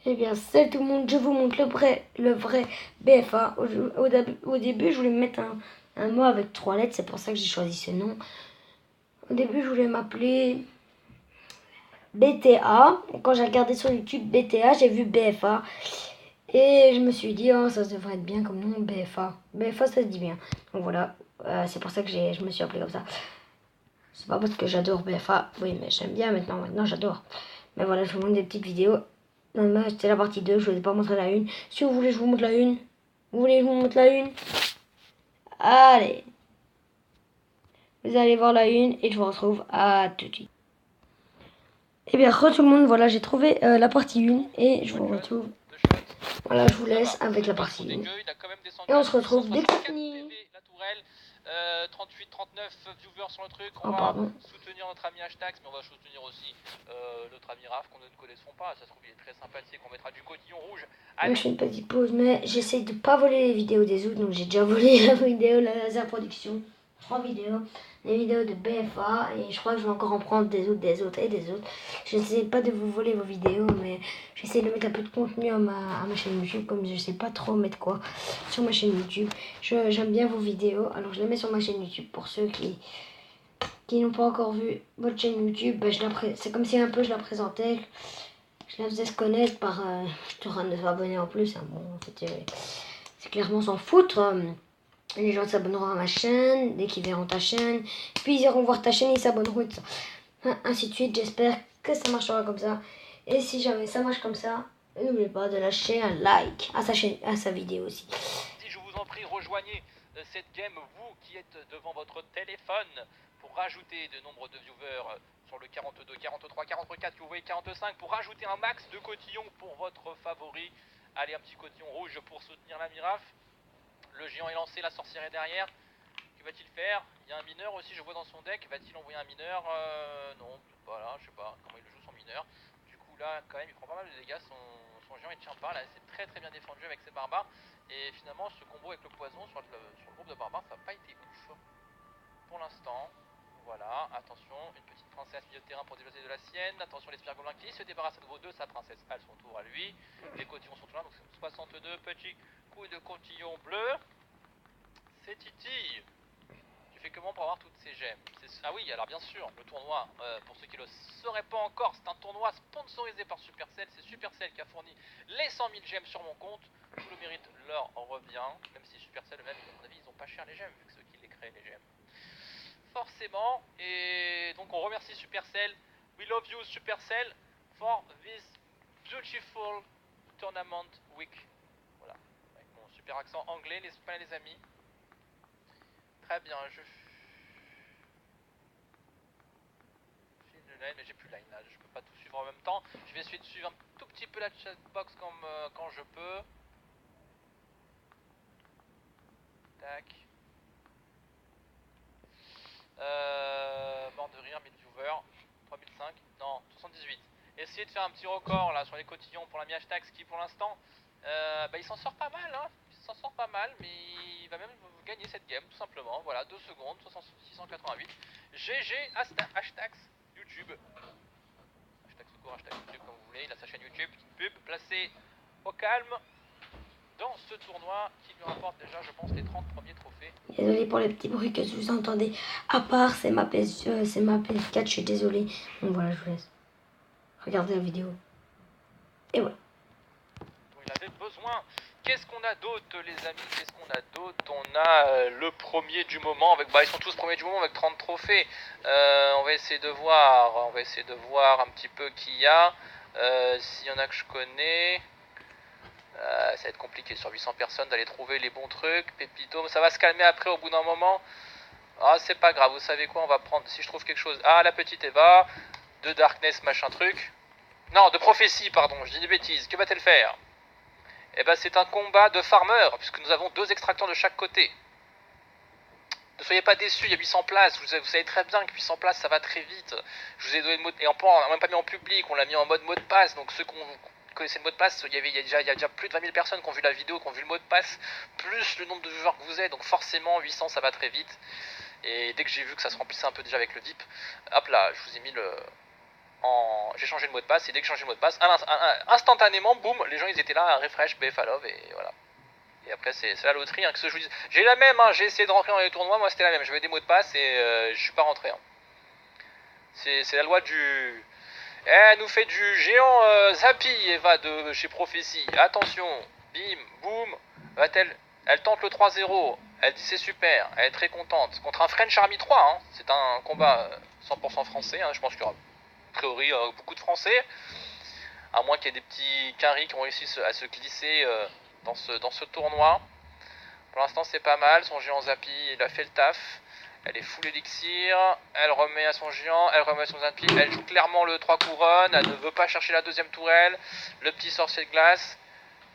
Eh bien, salut tout le monde, je vous montre le vrai BFA. Au début, je voulais mettre un mot avec 3 lettres, c'est pour ça que j'ai choisi ce nom. Au début, je voulais m'appeler BTA. Et quand j'ai regardé sur YouTube BTA, j'ai vu BFA. Et je me suis dit, oh, ça devrait être bien comme nom, BFA. BFA, ça se dit bien. Donc voilà, c'est pour ça que je me suis appelé comme ça. C'est pas parce que j'adore BFA, oui, mais j'aime bien maintenant j'adore. Mais voilà, je vous montre des petites vidéos. C'était la partie 2, je ne vous ai pas montré la une. Si vous voulez, je vous montre la une. Vous voulez que je vous montre la une? Allez. Vous allez voir la une et je vous retrouve à tout de suite. Eh bien, re tout le monde, voilà, j'ai trouvé la partie 1 et je vous retrouve. Voilà, je vous laisse avec la partie 1. Et on se retrouve dès que c'est fini. 38-39 viewers sur le truc. On Oh, va pardon. soutenir notre ami Hashtax, mais on va soutenir aussi notre ami Raph qu'on ne connaissons pas. Ça se trouve, il est très sympathique. On mettra du cotillon rouge. Allez. Je fais une petite pause, mais j'essaye de pas voler les vidéos des autres. Donc j'ai déjà volé la vidéo, la laser production. 3 vidéos. Les vidéos de BFA. Et je crois que je vais encore en prendre des autres. Je n'essaie pas de vous voler vos vidéos, mais j'essaie de mettre un peu de contenu à ma chaîne YouTube. Comme je sais pas trop mettre quoi sur ma chaîne YouTube. J'aime bien vos vidéos. Alors je les mets sur ma chaîne YouTube pour ceux qui n'ont pas encore vu votre chaîne YouTube. Ben, c'est comme si un peu je la présentais. Je la faisais se connaître par 39 abonnés en plus. Hein. Bon, en fait, c'est clairement s'en foutre. Les gens s'abonneront à ma chaîne dès qu'ils verront ta chaîne. Puis ils iront voir ta chaîne et ils s'abonneront. Et tout ça. Ainsi de suite. J'espère que ça marchera comme ça. Et si jamais ça marche comme ça, n'oubliez pas de lâcher un like à sa chaîne, à sa vidéo aussi. Si je vous en prie, rejoignez cette game, vous qui êtes devant votre téléphone, pour rajouter de nombre de viewers sur le 42, 43, 44, que vous voyez 45, pour rajouter un max de cotillon pour votre favori. Allez, un petit cotillon rouge pour soutenir la Miraf. Le géant est lancé, la sorcière est derrière. Que va-t-il faire? Il y a un mineur aussi, je vois dans son deck. Va-t-il envoyer un mineur? Non, voilà, je sais pas comment il le joue son mineur. Du coup là, quand même, il prend pas mal de dégâts. Son géant il tient pas. Là, c'est très très bien défendu avec ses barbares. Et finalement, ce combo avec le poison sur le groupe de barbares, ça n'a pas été ouf pour l'instant. Voilà, attention, une petite princesse milieu de terrain pour déplacer de la sienne. Attention, l'espire gobelin qui se débarrasse à nouveau de sa princesse à son tour à lui. Les cotillons sont là, donc c'est 62 petits coups de cotillon bleu. C'est Titi. Tu fais comment pour avoir toutes ces gemmes? Ah oui, alors bien sûr, le tournoi, pour ceux qui ne le sauraient pas encore, c'est un tournoi sponsorisé par Supercell. C'est Supercell qui a fourni les 100 000 gemmes sur mon compte. Tout le mérite leur revient, même si Supercell, même, à mon avis, ils ont pas cher les gemmes, vu que ceux qui les créent, les gemmes. Forcément, et donc on remercie Supercell. We love you Supercell for this beautiful tournament week. Voilà, avec mon super accent anglais, les amis. Très bien, je file de line, mais j'ai plus line là, je peux pas tout suivre en même temps. Je vais essayer de suivre un tout petit peu la chatbox comme quand je peux. Tac. Mort de rire, 1000 viewers, 3005, non, 78. Essayez de faire un petit record là sur les cotillons pour l'ami Hashtax qui pour l'instant, il s'en sort pas mal, hein. Il s'en sort pas mal, mais il va même gagner cette game tout simplement. Voilà, 2 secondes, 688. GG Hashtax YouTube. Hashtag secours, hashtag YouTube comme vous voulez, il a sa chaîne YouTube, pub placée au calme dans ce tournoi qui lui rapporte déjà, je pense, les 30 premiers trophées. Désolé pour les petits bruits que vous entendez. À part, c'est ma PS4, je suis désolé. Donc voilà, je vous laisse. Regardez la vidéo. Et voilà. Dont il avait besoin. Qu'est-ce qu'on a d'autre, les amis? Qu'est-ce qu'on a d'autre? On a le premier du moment avec, ils sont tous premiers du moment avec 30 trophées. On va essayer de voir. Un petit peu qui y a. S'il y en a que je connais. Ça va être compliqué sur 800 personnes d'aller trouver les bons trucs. Pépito, ça va se calmer après au bout d'un moment. Ah, c'est pas grave, vous savez quoi, on va prendre, si je trouve quelque chose. Ah, la petite Eva, de Darkness, machin truc. Non, de prophétie, pardon, je dis des bêtises. Que va-t-elle faire? Eh ben, c'est un combat de farmer, puisque nous avons 2 extracteurs de chaque côté. Ne soyez pas déçus, il y a 800 places. Vous savez très bien que 800 places, ça va très vite. Je vous ai donné le mot de... Et on n'a même pas mis en public, on l'a mis en mode mot de passe. Donc ceux qui connaissaient le mot de passe, il y a déjà plus de 20 000 personnes qui ont vu la vidéo, qui ont vu le mot de passe, plus le nombre de joueurs que vous êtes. Donc forcément, 800, ça va très vite. Et dès que j'ai vu que ça se remplissait un peu déjà avec le dip, hop là, je vous ai mis J'ai changé le mot de passe, et dès que j'ai changé le mot de passe, instantanément, boum, les gens ils étaient là, refresh, BFA Love, et voilà. Et après c'est la loterie, hein, que ce que je vous dis. J'ai la même, hein, j'ai essayé de rentrer dans les tournois, moi c'était la même, j'avais des mots de passe et je suis pas rentré. Hein. C'est la loi du... Elle nous fait du géant Zappy, Eva, de chez Prophétie. Attention, bim, boum, elle tente le 3-0, elle dit c'est super, elle est très contente. Contre un French Army 3, hein. C'est un combat 100% français, hein. Je pense qu'il y aura a priori beaucoup de Français. À moins qu'il y ait des petits quinries qui ont réussi à se glisser dans ce tournoi. Pour l'instant c'est pas mal, son géant Zappy il a fait le taf. Elle est full élixir, elle remet à son géant, elle remet à son Zappy, elle joue clairement le 3 couronnes, elle ne veut pas chercher la deuxième tourelle, le petit sorcier de glace,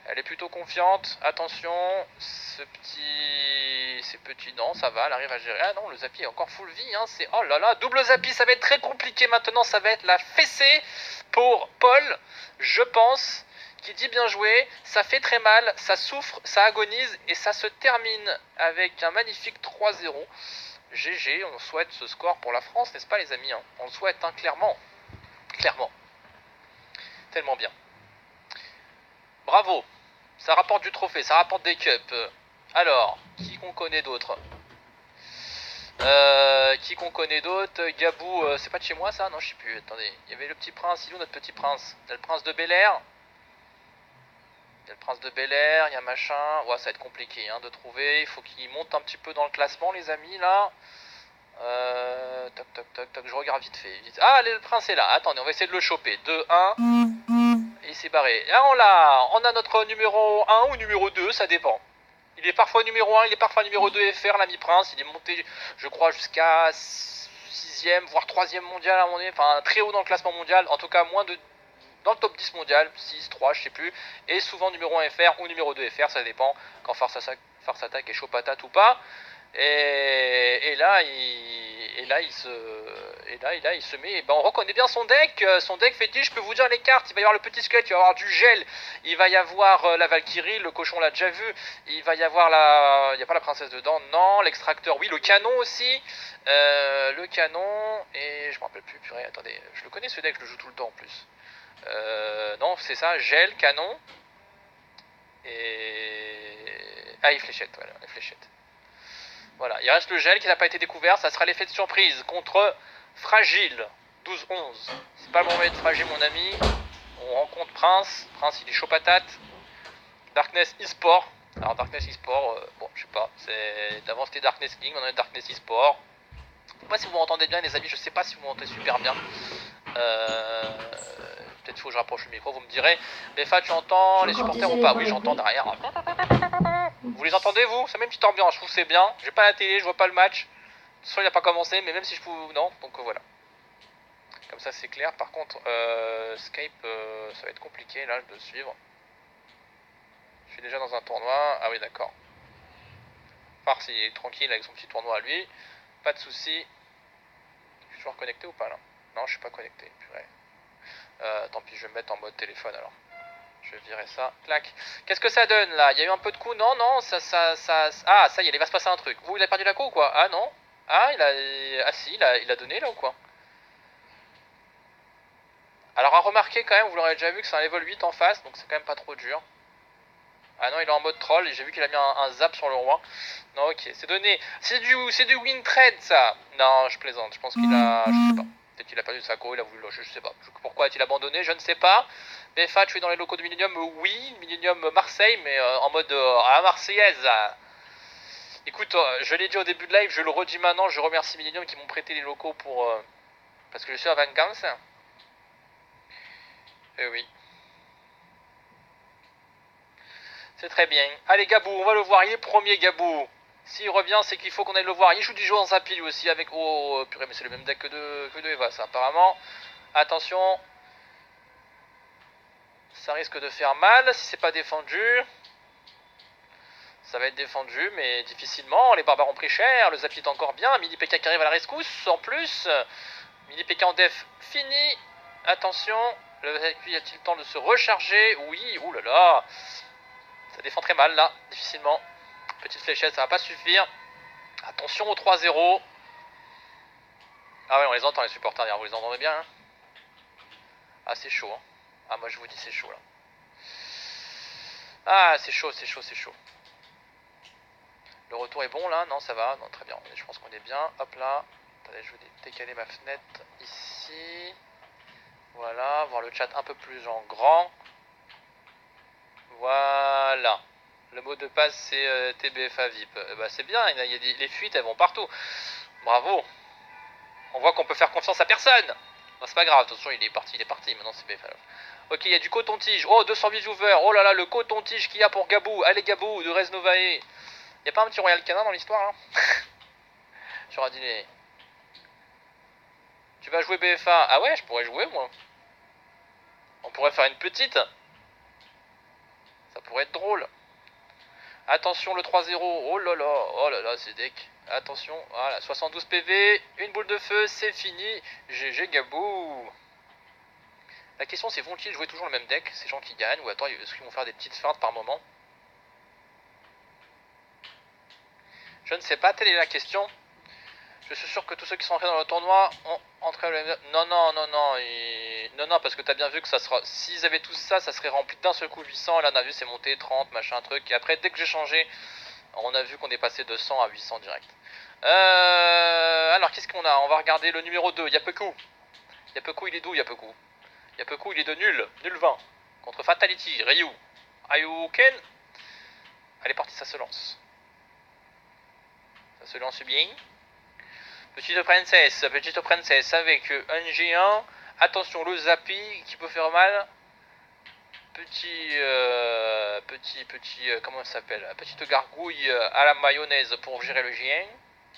elle est plutôt confiante, attention, ces petits non, ça va, elle arrive à gérer. Ah non, le Zappy est encore full vie, hein, c'est, oh là là, double Zappy, ça va être très compliqué maintenant, ça va être la fessée pour Paul, je pense. Qui dit bien joué, ça fait très mal, ça souffre, ça agonise et ça se termine avec un magnifique 3-0. GG, on souhaite ce score pour la France, n'est-ce pas les amis, hein. On le souhaite, hein, clairement. Clairement. Tellement bien. Bravo. Ça rapporte du trophée, ça rapporte des cups. Alors, qui qu'on connaît d'autre Gabou, c'est pas de chez moi ça? Non, je sais plus, attendez. Il y avait le petit prince, il est où notre petit prince? Il y a le prince de Bel-Air. Il y a le prince de Bel-Air, il y a machin. Ouais, ça va être compliqué hein, de trouver. Il faut qu'il monte un petit peu dans le classement, les amis, là. Toc, je regarde vite fait. Ah, le prince est là. Attendez, on va essayer de le choper. 2-1. Et il s'est barré. Ah, on a notre numéro 1 ou numéro 2, ça dépend. Il est parfois numéro 1, il est parfois numéro 2 FR, l'ami prince. Il est monté, je crois, jusqu'à 6ème, voire 3ème mondial à un moment donné. Enfin, très haut dans le classement mondial. En tout cas, dans le top 10 mondial, 6, 3, je sais plus, et souvent numéro 1 FR ou numéro 2 FR, ça dépend quand Farce Attack est chaud patate ou pas. Et là, il se met. Ben, on reconnaît bien son deck. Son deck fétiche, je peux vous dire les cartes. Il va y avoir le petit squelette, il va y avoir du gel, il va y avoir la Valkyrie, le cochon l'a déjà vu. Il va y avoir il n'y a pas la princesse dedans, non. L'extracteur, oui, le canon aussi. Le canon, et je me rappelle plus, purée, attendez, je le connais ce deck, je le joue tout le temps en plus. Non, c'est ça, gel, canon. Et fléchette, voilà, les fléchettes. Voilà, il reste le gel qui n'a pas été découvert, ça sera l'effet de surprise contre Fragile, 12-11. C'est pas le moment d'être fragile mon ami. On rencontre Prince, il est chaud patate. Darkness eSport. Alors Darkness eSport, bon je sais pas, d'avant c'était Darkness King, maintenant Darkness eSport. Je sais pas si vous m'entendez bien les amis, je sais pas si vous m'entendez super bien. Peut-être faut que je rapproche le micro, vous me direz. Befa, tu entends les supporters ou pas? Oui, j'entends derrière. Vous les entendez vous? C'est même petite ambiance, je trouve que c'est bien. J'ai pas la télé, je vois pas le match. De toute façon, il n'a pas commencé, mais même si je pouvais... Non, donc voilà. Comme ça, c'est clair. Par contre, Skype, ça va être compliqué là de suivre. Je suis déjà dans un tournoi. Ah oui, d'accord. Farce, il est tranquille avec son petit tournoi à lui. Pas de soucis. Je suis toujours connecté ou pas là? Non, je suis pas connecté. Purée. Tant pis, je vais me mettre en mode téléphone alors. Je vais virer ça. Clac. Qu'est-ce que ça donne là? Il y a eu un peu de coups? Non, non, ça. Ah, ça y est, il va se passer un truc. Vous, il a perdu la co ou quoi? Ah non. Ah, si, il a donné là ou quoi? Alors à remarquer quand même, vous l'aurez déjà vu que c'est un level 8 en face, donc c'est quand même pas trop dur. Ah non, il est en mode troll et j'ai vu qu'il a mis un zap sur le roi. Non, ok, c'est donné. C'est du win trade ça. Non, je plaisante, je pense qu'il a... Je sais pas. Peut-être qu'il a perdu sa co, il a voulu lâcher, je sais pas. Pourquoi a-t-il abandonné? Je ne sais pas. BFA, tu es dans les locaux de Millennium? Oui, Millennium Marseille, mais en mode à la Marseillaise. Écoute, je l'ai dit au début de live, je le redis maintenant, je remercie Millennium qui m'ont prêté les locaux pour... parce que je suis à vacances. Eh oui. C'est très bien. Allez Gabou, on va le voir, il est premier Gabou. S'il revient, c'est qu'il faut qu'on aille le voir. Il joue du jeu en Zappy lui aussi avec... Oh purée, mais c'est le même deck que de Eva ça apparemment. Attention. Ça risque de faire mal si c'est pas défendu. Ça va être défendu, mais difficilement. Les barbares ont pris cher, le Zappy est encore bien. Mini PK qui arrive à la rescousse en plus. Mini PK en def fini. Attention. Le Zappy a-t-il le temps de se recharger? Oui, oulala. Ça défend très mal là, difficilement. Petite fléchette, ça va pas suffire. Attention au 3-0. Ah ouais, on les entend les supporters derrière, vous les entendez bien hein? Ah, c'est chaud, hein. Ah, moi je vous dis, c'est chaud là. Ah, c'est chaud, c'est chaud, c'est chaud. Le retour est bon là? Non, ça va. Non, très bien. Je pense qu'on est bien. Hop là. Attendez, je vais décaler ma fenêtre ici. Voilà. Voir le chat un peu plus en grand. Voilà. Le mot de passe c'est TBFA VIP. Bah, c'est bien. Il y a les fuites, elles vont partout. Bravo. On voit qu'on peut faire confiance à personne. Non, c'est pas grave. Attention, il est parti. Maintenant, c'est BFA. Ok, il y a du coton-tige. Oh, 208 viewers. Oh là là, le coton-tige qu'il y a pour Gabou. Allez, Gabou de Resnovae. Y'a pas un petit Royal Canin dans l'histoire là? J'aurais dit les... Tu vas jouer BFA? Ah ouais, je pourrais jouer moi. On pourrait faire une petite. Ça pourrait être drôle. Attention le 3-0. Oh là là, c'est deck. Attention, voilà, 72 PV, une boule de feu, c'est fini. GG Gabou. La question c'est vont-ils jouer toujours le même deck, ces gens qui gagnent, ou attends, est-ce qu'ils vont faire des petites feintes par moment? Je ne sais pas, telle est la question. Je suis sûr que tous ceux qui sont entrés dans le tournoi ont entré le même... Non, non, non, non. Non, parce que t'as bien vu que ça sera... S'ils avaient tous ça, ça serait rempli d'un seul coup 800. Et là, on a vu, c'est monté 30, machin, truc. Et après, dès que j'ai changé, on a vu qu'on est passé de 100 à 800 direct. Alors, qu'est-ce qu'on a? On va regarder le numéro 2. Yapeku. Yapeku, il est d'où, Yapeku? Yapeku, il est de nul. Nul 20. Contre Fatality. Ryu. Ayuken. Allez, parti, ça se lance. Ça se lance bien. Petite princesse avec un géant. Attention, le Zappy qui peut faire mal. Comment ça s'appelle? Petite gargouille à la mayonnaise pour gérer le géant.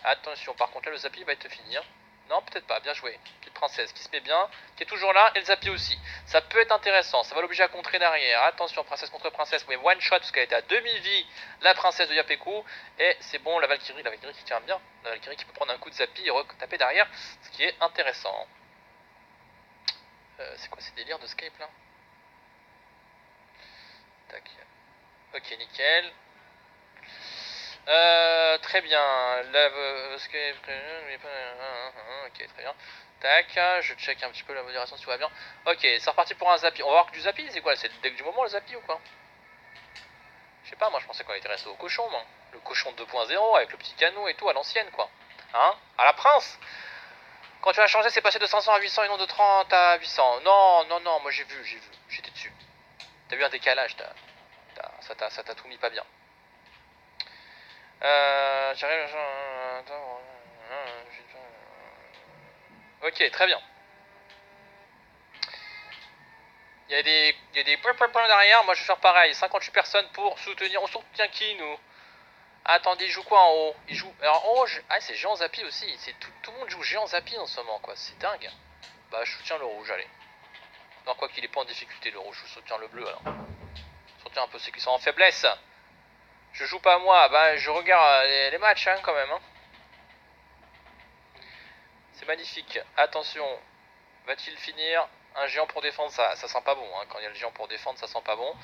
Attention, par contre là le Zappy va être fini. Hein. Non, peut-être pas, bien joué. Petite princesse qui se met bien, qui est toujours là, et le Zappy aussi. Ça peut être intéressant, ça va l'obliger à contrer derrière. Attention, princesse contre princesse, mais one shot parce qu'elle était à demi-vie, la princesse de Yapeku. Et c'est bon, la Valkyrie qui tient bien. La Valkyrie qui peut prendre un coup de Zappy et retaper derrière, ce qui est intéressant. C'est quoi ces délires de Skype là? Tac. Ok, nickel. Très bien. Ok, très bien. Tac, je check un petit peu la modération si tout va bien. Ok, c'est reparti pour un Zappy. On va voir que du Zappy, c'est quoi? C'est le deck du moment le Zappy ou quoi? Je sais pas, moi je pensais qu'on était resté au cochon, moi. Le cochon 2.0 avec le petit canon et tout à l'ancienne, quoi. Hein? À la prince! Quand tu as changé, c'est passé de 500 à 800 et non de 30 à 800. Non, non, non, moi j'ai vu. J'étais dessus. T'as eu un décalage, ça t'a tout mis pas bien. J'arrive. Ok, très bien. Il y a des points derrière. Moi, je vais faire pareil. 58 personnes pour soutenir. On soutient qui, nous? Attendez, il joue quoi en haut? Il joue. Alors, en haut, ah, c'est Géant Zappy aussi. Tout le monde joue Géant Zappy en ce moment, quoi. C'est dingue. Bah, je soutiens le rouge, allez. Non, quoi qu'il est pas en difficulté, le rouge. Je soutiens le bleu, alors. Je soutiens un peu ceux qui sont en faiblesse. Je joue pas moi. Bah, je regarde les matchs, hein, quand même. Hein. C'est magnifique. Attention. Va-t-il finir? Un géant pour défendre, ça sent pas bon. Hein. Quand il y a le géant pour défendre, ça sent pas bon.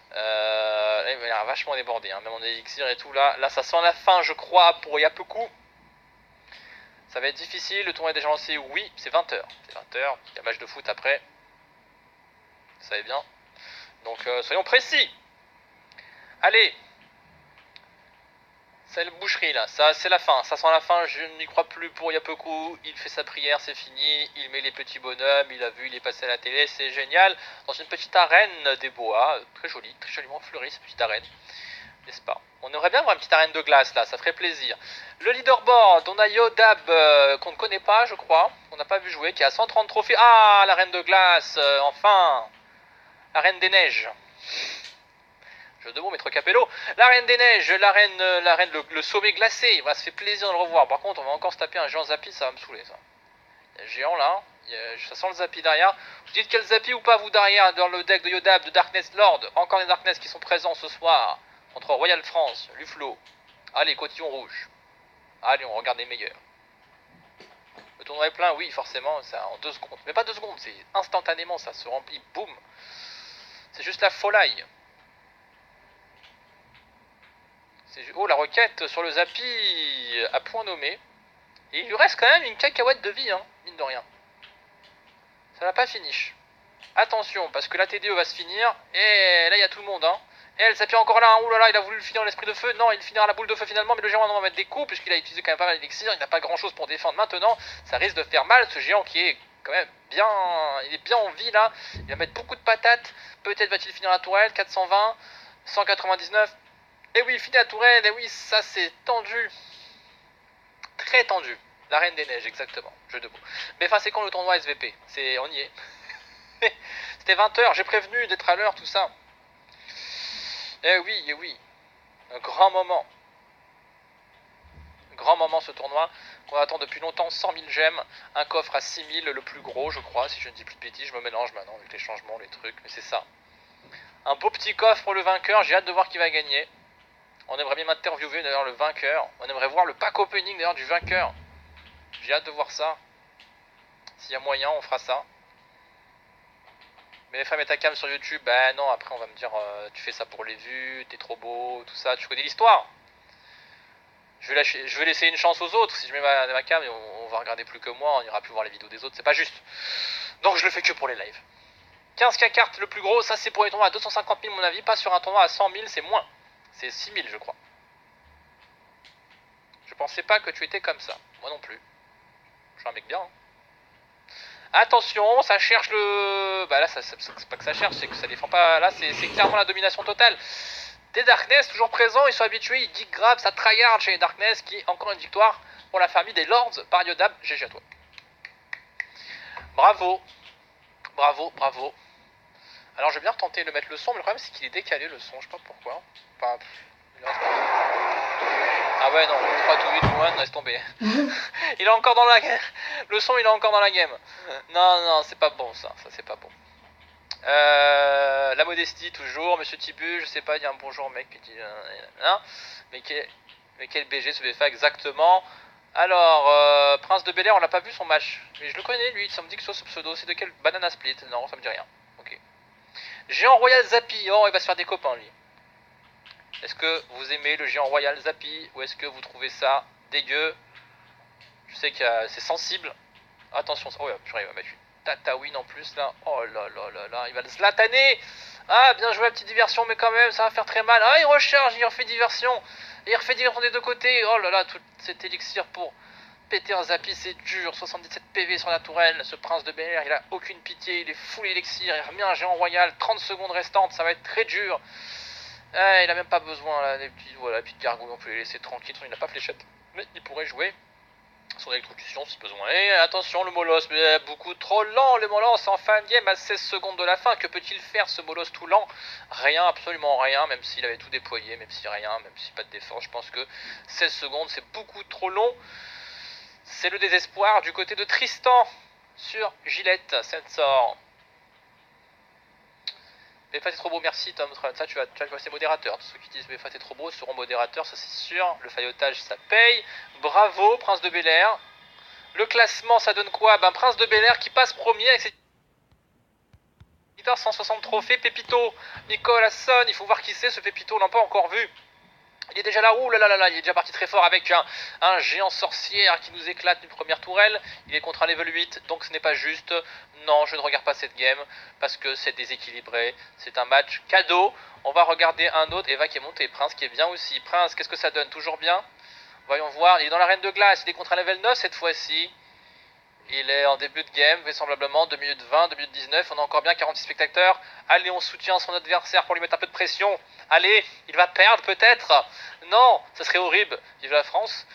Il a vachement débordé. Hein. Même en élixir et tout. Là, ça sent la fin, je crois, pour Yapeku. Ça va être difficile. Le tournoi est déjà lancé. Oui, c'est 20h. C'est 20h. Il y a match de foot après. Vous savez bien. Donc, soyons précis. Allez. C'est le boucherie là, ça c'est la fin, ça sent la fin, je n'y crois plus pour Yapeku, il fait sa prière, c'est fini, il met les petits bonhommes, il a vu, il est passé à la télé, c'est génial, dans une petite arène des bois, très jolie, très joliment fleurie cette petite arène, n'est-ce pas? On aimerait bien voir une petite arène de glace là, ça ferait plaisir. Le leaderboard, on a Yodab qu'on ne connaît pas je crois, on n'a pas vu jouer, qui a 130 trophées, ah la reine de glace, enfin, la reine des neiges. De mots, Maître Capello. La Reine des Neiges, la reine le sommet glacé. Voilà, ça fait plaisir de le revoir. Par contre, on va encore se taper un géant Zappy, ça va me saouler, ça. Il y a le géant là, ça sent le Zappy derrière. Vous dites quel Zappy ou pas, vous derrière, dans le deck de Yodab, de Darkness Lord. Encore des Darkness qui sont présents ce soir. Contre Royal France, Luflo. Allez, Cotillon Rouge. Allez, on regarde les meilleurs. Le tournoi est plein, oui, forcément, ça en 2 secondes. Mais pas 2 secondes, c'est instantanément, ça se remplit, boum. C'est juste la folie. Oh, la requête sur le Zappy à point nommé. Et il lui reste quand même une cacahuète de vie, hein, mine de rien. Ça n'a pas finish. Attention, parce que la TDE va se finir. Et là, il y a tout le monde. Hein. Et elle s'appuie encore là. Ouh là là, il a voulu le finir en l'esprit de feu. Non, il finira la boule de feu finalement. Mais le géant va mettre des coups, puisqu'il a utilisé quand même pas mal d'élixir. Il n'a pas grand chose pour défendre maintenant. Ça risque de faire mal, ce géant qui est quand même bien. Il est bien en vie là. Il va mettre beaucoup de patates. Peut-être va-t-il finir la tourelle. 420, 199. Et oui, il finit la tourelle. Et oui, ça c'est tendu. Très tendu. La Reine des Neiges, exactement. Jeu de mots. Mais enfin, c'est quand le tournoi SVP? On y est. C'était 20h, j'ai prévenu d'être à l'heure, tout ça. Eh oui. Un grand moment. Grand moment ce tournoi. Qu'on attend depuis longtemps, 100 000 gemmes. Un coffre à 6 000, le plus gros, je crois. Si je ne dis plus de bêtises, je me mélange maintenant avec les changements, les trucs. Mais c'est ça. Un beau petit coffre pour le vainqueur. J'ai hâte de voir qui va gagner. On aimerait bien m'interviewer d'ailleurs le vainqueur. On aimerait voir le pack opening d'ailleurs du vainqueur. J'ai hâte de voir ça. S'il y a moyen, on fera ça. Mais les femmes et ta cam sur YouTube, bah non, après on va me dire tu fais ça pour les vues, t'es trop beau, tout ça, tu connais l'histoire. Je vais laisser une chance aux autres. Si je mets ma cam, on va regarder plus que moi, on ira plus voir les vidéos des autres, c'est pas juste. Donc je le fais que pour les lives. 15K cartes le plus gros, ça c'est pour les tournois à 250 000 mon avis, pas sur un tournoi à 100 000, c'est moins. C'est 6 000 je crois. Je pensais pas que tu étais comme ça, moi non plus. Je suis un mec bien. Hein. Attention, ça cherche le... Bah là, c'est pas que ça cherche, c'est que ça défend pas... Là, c'est clairement la domination totale. Des Darkness, toujours présents, ils sont habitués, ils geek grab, ça tryhard chez les Darkness, qui est encore une victoire pour la famille des Lords par Yodab. GG à toi. Bravo. Bravo. Alors, je vais bien retenter de mettre le son, mais le problème, c'est qu'il est décalé, le son, je sais pas pourquoi. Enfin, ah ouais, non, 3 to 8 1, laisse tomber. Il est encore dans la game. Le son, il est encore dans la game. Non, c'est pas bon, ça c'est pas bon. La modestie, toujours. Monsieur Tibu, je sais pas, il y a un bonjour, mec, qui dit... Hein, mais quel BG ce BFA exactement. Alors, Prince de Bel Air, on l'a pas vu son match. Mais je le connais, lui, ça me dit que ce pseudo, c'est de quel Banana Split? Non, ça me dit rien. Ok. Géant Royal Zappy, oh, il va se faire des copains, lui. Est-ce que vous aimez le géant royal Zappy ou est-ce que vous trouvez ça dégueu? Je sais que c'est sensible. Attention, oh purée, il va mettre une Tatawin en plus là. Oh là, il va le slataner. Ah, bien joué la petite diversion, mais quand même, ça va faire très mal. Ah, il recharge, il refait diversion. Et il refait diversion des deux côtés. Oh là là, tout cet élixir pour péter un Zappy, c'est dur. 77 PV sur la tourelle. Ce prince de Bel Air, il a aucune pitié. Il est full élixir. Il remet un géant royal. 30 secondes restantes, ça va être très dur. Ah, il a même pas besoin là, des petites gargouilles, on peut les laisser tranquilles, il n'a pas fléchette. Mais il pourrait jouer son électrocution si besoin. Et attention, le Molos, mais beaucoup trop lent, le Molos en fin de game à 16 secondes de la fin. Que peut-il faire ce Molos tout lent? Rien, absolument rien, même s'il avait tout déployé, même si rien, même si pas de défense. Je pense que 16 secondes c'est beaucoup trop long. C'est le désespoir du côté de Tristan sur Gillette Sensor. BFA t'es trop beau, merci Tom. Ça tu vas passer modérateur. Tous ceux qui disent BFA t'es trop beau seront modérateurs, ça c'est sûr. Le faillotage ça paye. Bravo Prince de Bel Air. Le classement ça donne quoi? Ben Prince de Bel Air qui passe premier avec ses 160 trophées. Pépito, Nicolasson, il faut voir qui c'est ce Pépito, on l'a pas encore vu. Il est déjà là, ouh là là, il est déjà parti très fort avec un géant sorcière qui nous éclate une première tourelle. Il est contre un level 8, donc ce n'est pas juste. Non, je ne regarde pas cette game parce que c'est déséquilibré. C'est un match cadeau. On va regarder un autre. Eva qui est monté, Prince qui est bien aussi. Prince, qu'est-ce que ça donne? Toujours bien? Voyons voir, il est dans la reine de glace. Il est contre un level 9 cette fois-ci. Il est en début de game, vraisemblablement, 2 minutes 20, 2 minutes 19, on a encore bien 46 spectateurs. Allez, on soutient son adversaire pour lui mettre un peu de pression. Allez, il va perdre peut-être. Non, ça serait horrible. Vive la France.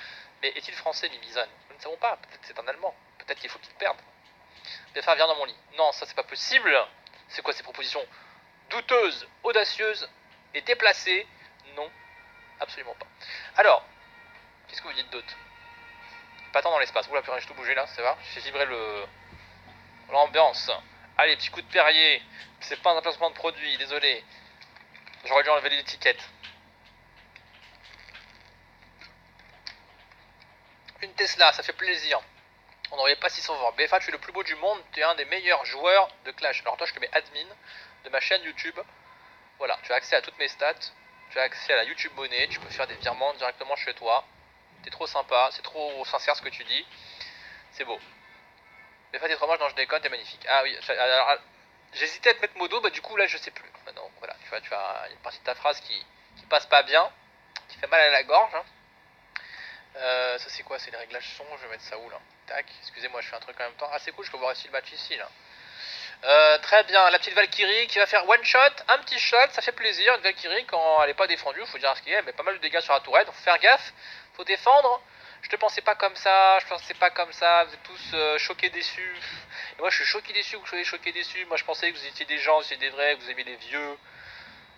Mais est-il français, Mimizan? Nous ne savons pas, peut-être c'est un Allemand. Peut-être qu'il faut qu'il perde. BFA, viens dans mon lit. Non, ça c'est pas possible. C'est quoi ces propositions douteuses, audacieuses et déplacées? Non, absolument pas. Alors, qu'est-ce que vous dites d'autre? Pas tant dans l'espace. Oula, purée, j'ai tout bougé là, ça va? J'ai vibré l'ambiance. Allez, petit coup de Perrier. C'est pas un placement de produit, désolé. J'aurais dû enlever l'étiquette. Une Tesla, ça fait plaisir. On n'aurait pas 600 voir. BFA, tu es le plus beau du monde. Tu es un des meilleurs joueurs de Clash. Alors toi, je te mets admin de ma chaîne YouTube. Voilà, tu as accès à toutes mes stats. Tu as accès à la YouTube monnaie. Tu peux faire des virements directement chez toi. T'es trop sympa, c'est trop sincère ce que tu dis. C'est beau. BFA, t'es trop moche, non, je déconne, t'es magnifique. Ah oui, alors, J'hésitais à te mettre modo, bah du coup là je sais plus. Maintenant, voilà, tu as une partie de ta phrase qui passe pas bien, qui fait mal à la gorge. Hein. Ça c'est quoi? C'est les réglages son, je vais mettre ça où là? Tac, excusez-moi, je fais un truc en même temps. Ah c'est cool, je peux voir aussi le match ici là. Très bien, la petite Valkyrie qui va faire one shot, un petit shot, ça fait plaisir. Une Valkyrie quand elle est pas défendue, faut dire ce qu'il y a, elle met pas mal de dégâts sur la tourette, faut faire gaffe, faut défendre. Je te pensais pas comme ça, vous êtes tous choqués déçus. Et moi je suis choqué déçu, vous soyez choqués déçus. Moi je pensais que vous étiez des gens, vous étiez des vrais, que vous aimez les vieux.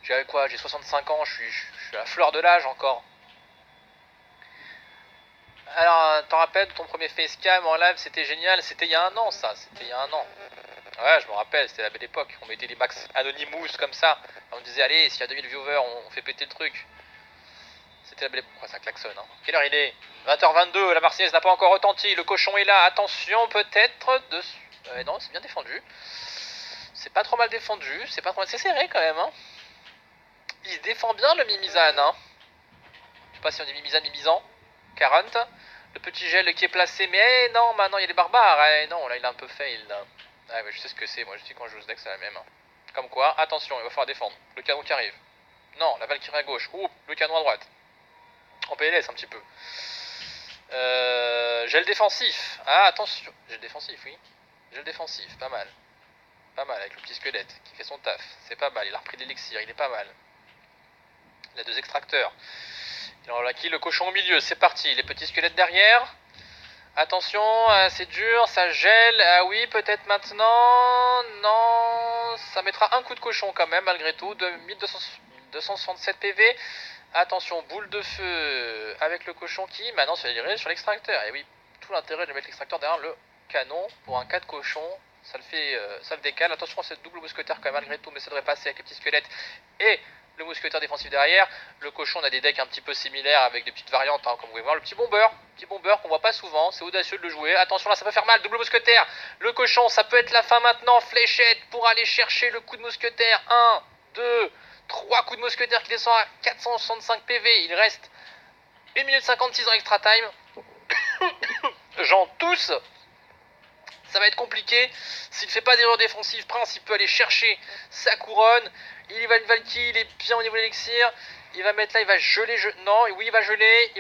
J'ai quoi? J'ai 65 ans, je suis à la fleur de l'âge encore. Alors, t'en rappelles, ton premier facecam en live, c'était génial, c'était il y a un an ça, c'était il y a un an. Ouais, je me rappelle, c'était la belle époque, on mettait des max Anonymous comme ça, on disait allez, s'il y a 2000 viewers, on fait péter le truc. C'était la belle époque, quoi, ça klaxonne. Hein. Quelle heure il est? 20h22, la Marseillaise n'a pas encore retenti, le cochon est là, attention peut-être de... non, c'est bien défendu. C'est pas trop mal défendu, c'est pas trop mal, c'est serré quand même. Hein. Il se défend bien le Mimizan. Hein. Je sais pas si on dit Mimizan, Mimizan. 40. Le petit gel qui est placé, mais non, maintenant il y a les barbares. Non, là il a un peu fail. Là. Ah, mais je sais ce que c'est, moi je dis quand je joue ce deck, c'est la même. Hein. Comme quoi, attention, il va falloir défendre. Le canon qui arrive. Non, la Valkyrie à gauche. Ouh, le canon à droite. En PLS un petit peu. Gel défensif. Ah, attention. Gel défensif, oui. Gel défensif, pas mal. Pas mal, avec le petit squelette qui fait son taf. C'est pas mal, il a repris l'élixir, il est pas mal. Il a 2 extracteurs. Il en a qui? Le cochon au milieu, c'est parti. Les petits squelettes derrière. Attention, c'est dur, ça gèle. Ah oui, peut-être maintenant. Non, ça mettra un coup de cochon quand même, malgré tout. De 1267 PV. Attention, boule de feu avec le cochon qui maintenant se dirige sur l'extracteur. Et oui, tout l'intérêt de mettre l'extracteur derrière le canon pour un 4 cochon. Ça le fait, ça le décale. Attention à cette double mousquetaire quand même, malgré tout, mais ça devrait passer avec les petits squelettes et le mousquetaire défensif derrière. Le cochon, on a des decks un petit peu similaires avec des petites variantes, hein, comme vous pouvez voir. Le petit bomber qu'on voit pas souvent, c'est audacieux de le jouer. Attention là, ça peut faire mal, double mousquetaire. Le cochon, ça peut être la fin maintenant. Fléchette pour aller chercher le coup de mousquetaire. 1, 2, 3 coups de mousquetaire qui descend à 465 PV. Il reste 1 minute 56 en extra time. J'en tousse. Ça va être compliqué. S'il ne fait pas d'erreur défensive, Prince, il peut aller chercher sa couronne. Il va une Valky, il est bien au niveau de l'élixir. Il va mettre là, il va geler. Non, oui, il va geler,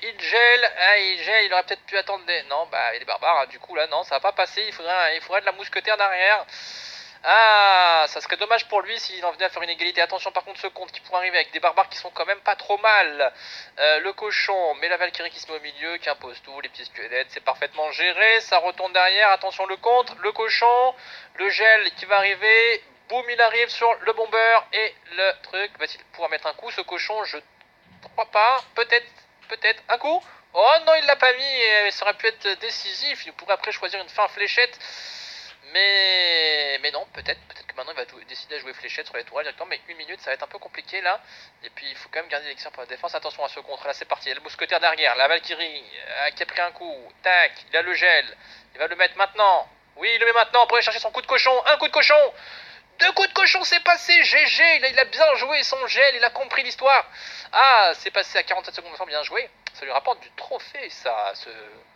il gèle. Ah, il gèle, il aurait peut-être pu attendre des... Non, bah, il est barbare. Hein. Du coup, là, non, ça va pas passer. Il faudrait de la mousquetaire derrière. Ah, ça serait dommage pour lui s'il en venait à faire une égalité. Attention par contre ce compte qui pourrait arriver avec des barbares qui sont quand même pas trop mal. Le cochon, mais la Valkyrie qui se met au milieu, qui impose tout, les petits squelettes, c'est parfaitement géré. Ça retourne derrière, attention le contre, le cochon, le gel qui va arriver. Boum, il arrive sur le bomber et le truc. Va-t-il pouvoir mettre un coup ce cochon? Je crois pas. Peut-être un coup. Oh non, il l'a pas mis et ça aurait pu être décisif. Il pourrait après choisir une fin fléchette. Mais non, peut-être que maintenant il va décider à jouer fléchette sur les tourelles directement, mais 1 minute ça va être un peu compliqué là. Et puis il faut quand même garder l'élixir pour la défense. Attention à ce contre, là c'est parti, il y a le mousquetaire derrière, la Valkyrie qui a pris un coup, tac, il a le gel, il va le mettre maintenant. Oui, il le met maintenant pour aller chercher son coup de cochon, un coup de cochon. 2 coups de cochon, c'est passé, GG, il a bien joué son gel, il a compris l'histoire. Ah, c'est passé à 47 secondes, bien joué. Ça lui rapporte du trophée ça,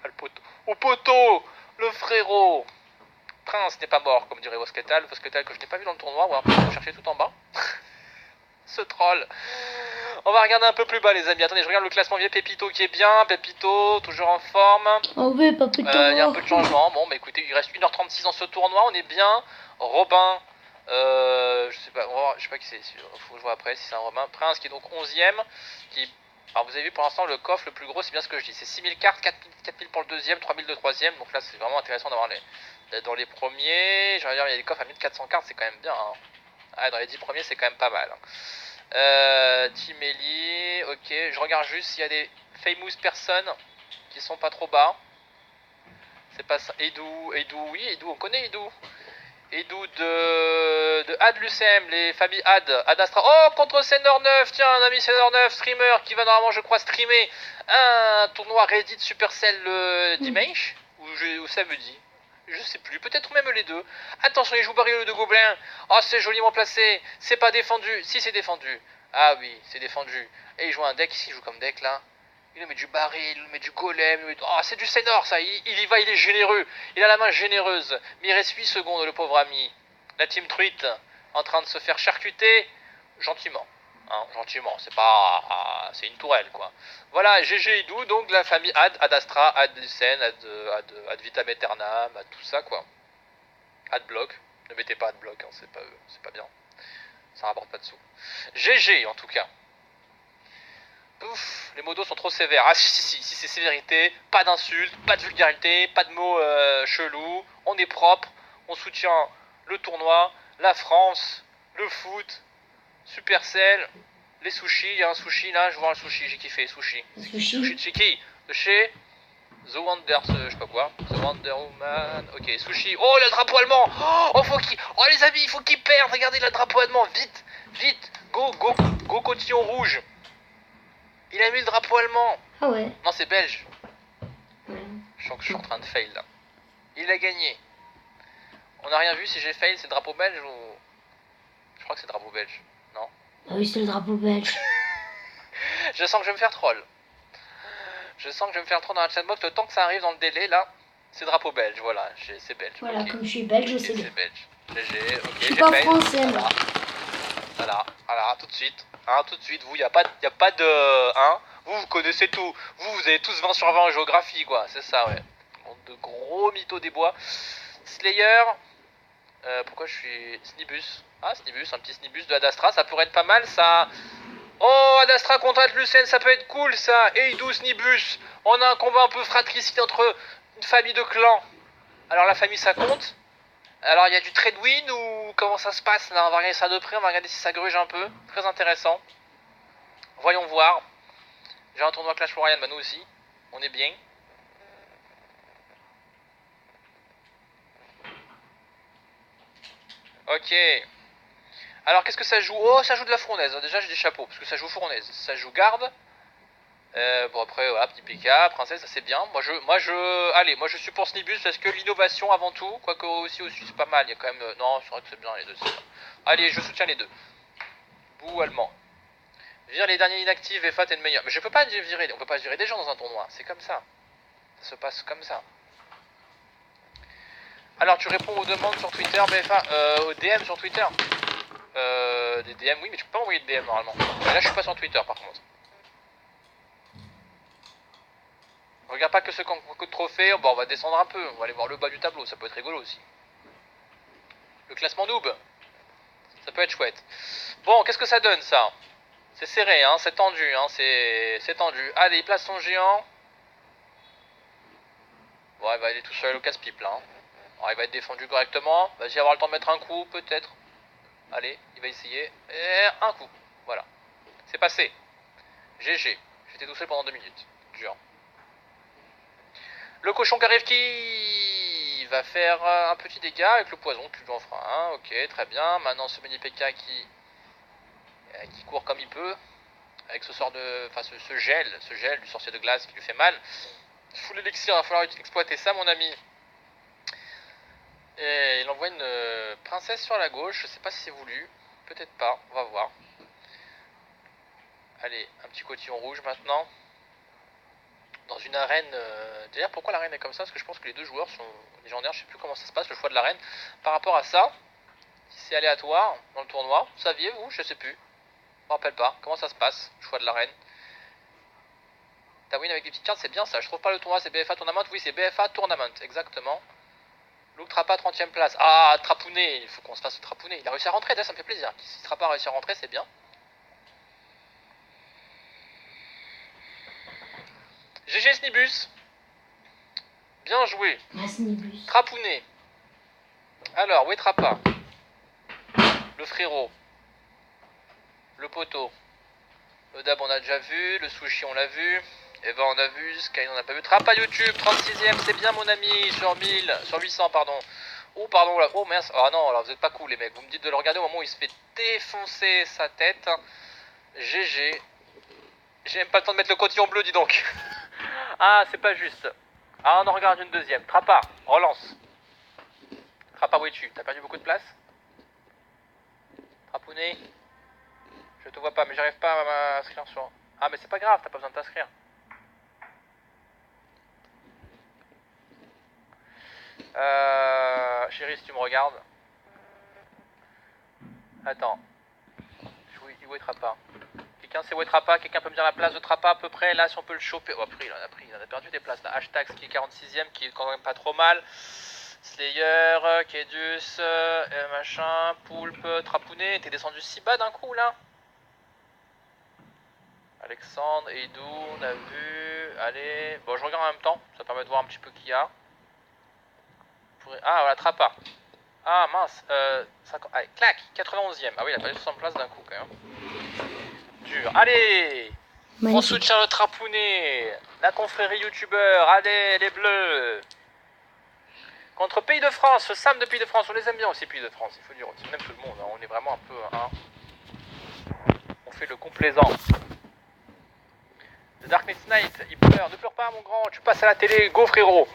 le poteau. Au poteau, le frérot. Prince n'est pas mort, comme dirait Vosketal que je n'ai pas vu dans le tournoi, ou alors peut chercher tout en bas. Ce troll. On va regarder un peu plus bas les amis, attendez, je regarde le classement, il y a Pépito qui est bien, Pépito, toujours en forme. Oh oui, pas plus Il y a un peu de changement, bon bah écoutez, il reste 1h36 dans ce tournoi, on est bien. Robin, je sais pas qui c'est, faut que je vois après si c'est un Robin. Prince qui est donc 11ème, alors vous avez vu pour l'instant le coffre le plus gros c'est bien ce que je dis, c'est 6000 cartes, 4000 pour le deuxième, 3000 le troisième, donc là c'est vraiment intéressant d'avoir dans les premiers, j'allais dire il y a des coffres à 1400 cartes, c'est quand même bien. Hein. Ah, dans les 10 premiers c'est quand même pas mal. Team Ellie, ok, je regarde juste s'il y a des famous personnes qui sont pas trop bas. C'est pas ça. Edou, oui, Edou, on connaît Edou. Edou de Ad Lucem, les familles Ad Astra. Oh, contre Senor 9, tiens, un ami Senor 9, streamer, qui va normalement, je crois, streamer un tournoi Reddit Supercell dimanche, ou samedi. Je sais plus, peut-être même les deux. Attention, il joue baril de gobelin. Oh, c'est joliment placé. C'est pas défendu. Si, c'est défendu. Ah oui, c'est défendu. Et il joue un deck ici, il joue comme deck là. Il nous met du baril, il nous met du golem. Oh, c'est du Sénor ça. Il y va, il est généreux. Il a la main généreuse. Mais il reste 8 secondes, le pauvre ami. La team truite en train de se faire charcuter gentiment. Hein, gentiment, c'est pas... c'est une tourelle, quoi. Voilà, GG Idou, donc la famille Ad Astra, Ad Lucen, Ad Vitam Aeternam, Ad tout ça, quoi. Ad Block. Ne mettez pas Ad Block, hein, c'est pas eux, c'est pas bien. Ça rapporte pas de sous. GG, en tout cas. Ouf, les mots d'eau sont trop sévères. Ah si c'est sévérité, pas d'insultes, pas de vulgarité, pas de mots chelous, on est propre, on soutient le tournoi, la France, le foot, Supercell, les sushis, il y a un sushi là, je vois un sushi, j'ai kiffé, sushi. Sushi de chez qui? De chez The Wonder, je sais pas quoi, The Wonder Woman, ok, sushi, oh le drapeau allemand, oh les amis, il faut qu'il perde, regardez le drapeau allemand, vite, vite, go cotillon rouge. Il a mis le drapeau allemand. Ah ouais. Non, c'est belge. Ouais. Je sens que je suis en train de fail là. Il a gagné. On n'a rien vu si j'ai fail, c'est le drapeau belge ou... Je crois que c'est le drapeau belge. Non. Ah oui, c'est le drapeau belge. Je sens que je vais me faire troll. Je sens que je vais me faire troll dans la chatbox. Le temps que ça arrive dans le délai là, c'est drapeau belge. Voilà, c'est belge. Voilà, okay. comme je suis belge, okay, c'est c'est belge. GG, ok, je suis pas français, moi. Voilà, tout de suite. Hein, tout de suite, vous, y a pas de... Hein, vous connaissez tout. Vous avez tous 20 sur 20 en géographie, quoi. C'est ça, ouais. De gros mythos des bois. Slayer. Pourquoi je suis... Snibus. Ah, Snibus, un petit Snibus de Ad Astra. Ça pourrait être pas mal, ça. Oh, Ad Astra contre Ad Lucen, ça peut être cool, ça. Et Idou, Snibus. On a un combat un peu fratricide entre une famille de clans. Alors, la famille, ça compte. Alors, il y a du trade win ou comment ça se passe là? On va regarder ça de près, on va regarder si ça gruge un peu. Très intéressant. Voyons voir. J'ai un tournoi Clash Royale, bah nous aussi. On est bien. Ok. Alors, qu'est-ce que ça joue? Oh, ça joue de la fournaise. Déjà, j'ai des chapeaux, parce que ça joue fournaise. Ça joue garde. Bon, après, voilà, petit PK, princesse, ça c'est bien. Allez, moi je suis pour Snibus parce que l'innovation avant tout. Quoique aussi, c'est pas mal. Il y a quand même... Non, c'est vrai que c'est bien les deux, c'est bien. Allez, je soutiens les deux. Bouh, allemand. Vire les derniers inactifs et Fat est le meilleur. Mais je peux pas virer, on peut pas virer des gens dans un tournoi, c'est comme ça. Ça se passe comme ça. Alors tu réponds aux demandes sur Twitter, BFA, aux DM sur Twitter. Des DM, oui, mais tu peux pas envoyer de DM normalement. Mais là je suis pas sur Twitter par contre. Regarde pas que ceux qui ont beaucoup de trophées, bon on va descendre un peu, on va aller voir le bas du tableau, ça peut être rigolo aussi. Le classement noob, ça peut être chouette. Bon, qu'est-ce que ça donne ça? C'est serré, hein, c'est tendu, hein, c'est tendu. Allez, il place son géant. Bon, il va aller tout seul au casse-pipe là. Hein. Alors, il va être défendu correctement. Vas-y, avoir le temps de mettre un coup, peut-être. Allez, il va essayer. Et un coup. Voilà. C'est passé. GG. J'étais tout seul pendant 2 minutes. Dur. Le cochon qui arrive qui va faire un petit dégât avec le poison. Tu lui en feras un. Ok, très bien. Maintenant, ce mini PK qui court comme il peut. Avec ce sort de... Enfin, ce gel du sorcier de glace qui lui fait mal. Full élixir, il va falloir exploiter ça, mon ami. Et il envoie une princesse sur la gauche. Je sais pas si c'est voulu. Peut-être pas. On va voir. Allez, un petit cotillon rouge maintenant. Dans une arène... D'ailleurs, pourquoi l'arène est comme ça? Parce que je pense que les deux joueurs sont légendaires. Je sais plus comment ça se passe, le choix de l'arène. Par rapport à ça, si c'est aléatoire dans le tournoi, saviez-vous? Je sais plus. Je me rappelle pas. Comment ça se passe, le choix de l'arène? Ta win avec des petites cartes, c'est bien ça. Je trouve pas le tournoi, c'est BFA Tournament. Oui, c'est BFA Tournament, exactement. Luke Trapa, 30ème place. Ah, Trapounet, il faut qu'on se fasse Trapounet. Il a réussi à rentrer, ça me fait plaisir. Si Trapa a réussi à rentrer, c'est bien. GG Snibus. Bien joué. Snibus. Trapounet. Alors, où est Trapa? Le frérot. Le poteau. Le Dab, on a déjà vu. Le Sushi, on l'a vu. Eva, on a vu. Sky, on n'a pas vu. Trapa YouTube, 36ème, c'est bien, mon ami. Sur 1000, sur 800, pardon. Oh, pardon, là. Oh, mince. Ah non, alors vous êtes pas cool, les mecs. Vous me dites de le regarder au moment où il se fait défoncer sa tête. GG. J'ai même pas le temps de mettre le cotillon bleu, dis donc. Ah, c'est pas juste. Ah, on en regarde une deuxième. Trapa, relance. Trapa, où es-tu? T'as perdu beaucoup de place? Trapounet. Je te vois pas, mais j'arrive pas à m'inscrire sur... Ah, mais c'est pas grave, t'as pas besoin de t'inscrire. Chérie, si tu me regardes. Attends. Où est Trappa? Quelqu'un sait où est Trappa? Quelqu'un peut me dire la place de Trappa à peu près? Là, si on peut le choper. Oh, après, il en a perdu des places là. Hashtag qui est 46ème, qui est quand même pas trop mal. Slayer, Kedus, machin, Poulpe, Trapounet. T'es descendu si bas d'un coup là? Alexandre, Eidou, on a vu. Allez. Bon, je regarde en même temps. Ça permet de voir un petit peu qui y a. Ah, voilà, Trappa. Ah mince, 50... Allez, clac, 91ème. Ah oui, il a fallu 60 places d'un coup quand même. Dur. Allez, Magnifique. on soutient le Trapounet, la confrérie youtubeur, allez les bleus. Contre Pays de France, Sam de Pays de France, on les aime bien aussi Pays de France, il faut dire, on aime tout le monde, hein. On est vraiment un peu... Hein, on fait le complaisant. The Dark Knight, il pleure, ne pleure pas mon grand, tu passes à la télé, go frérot.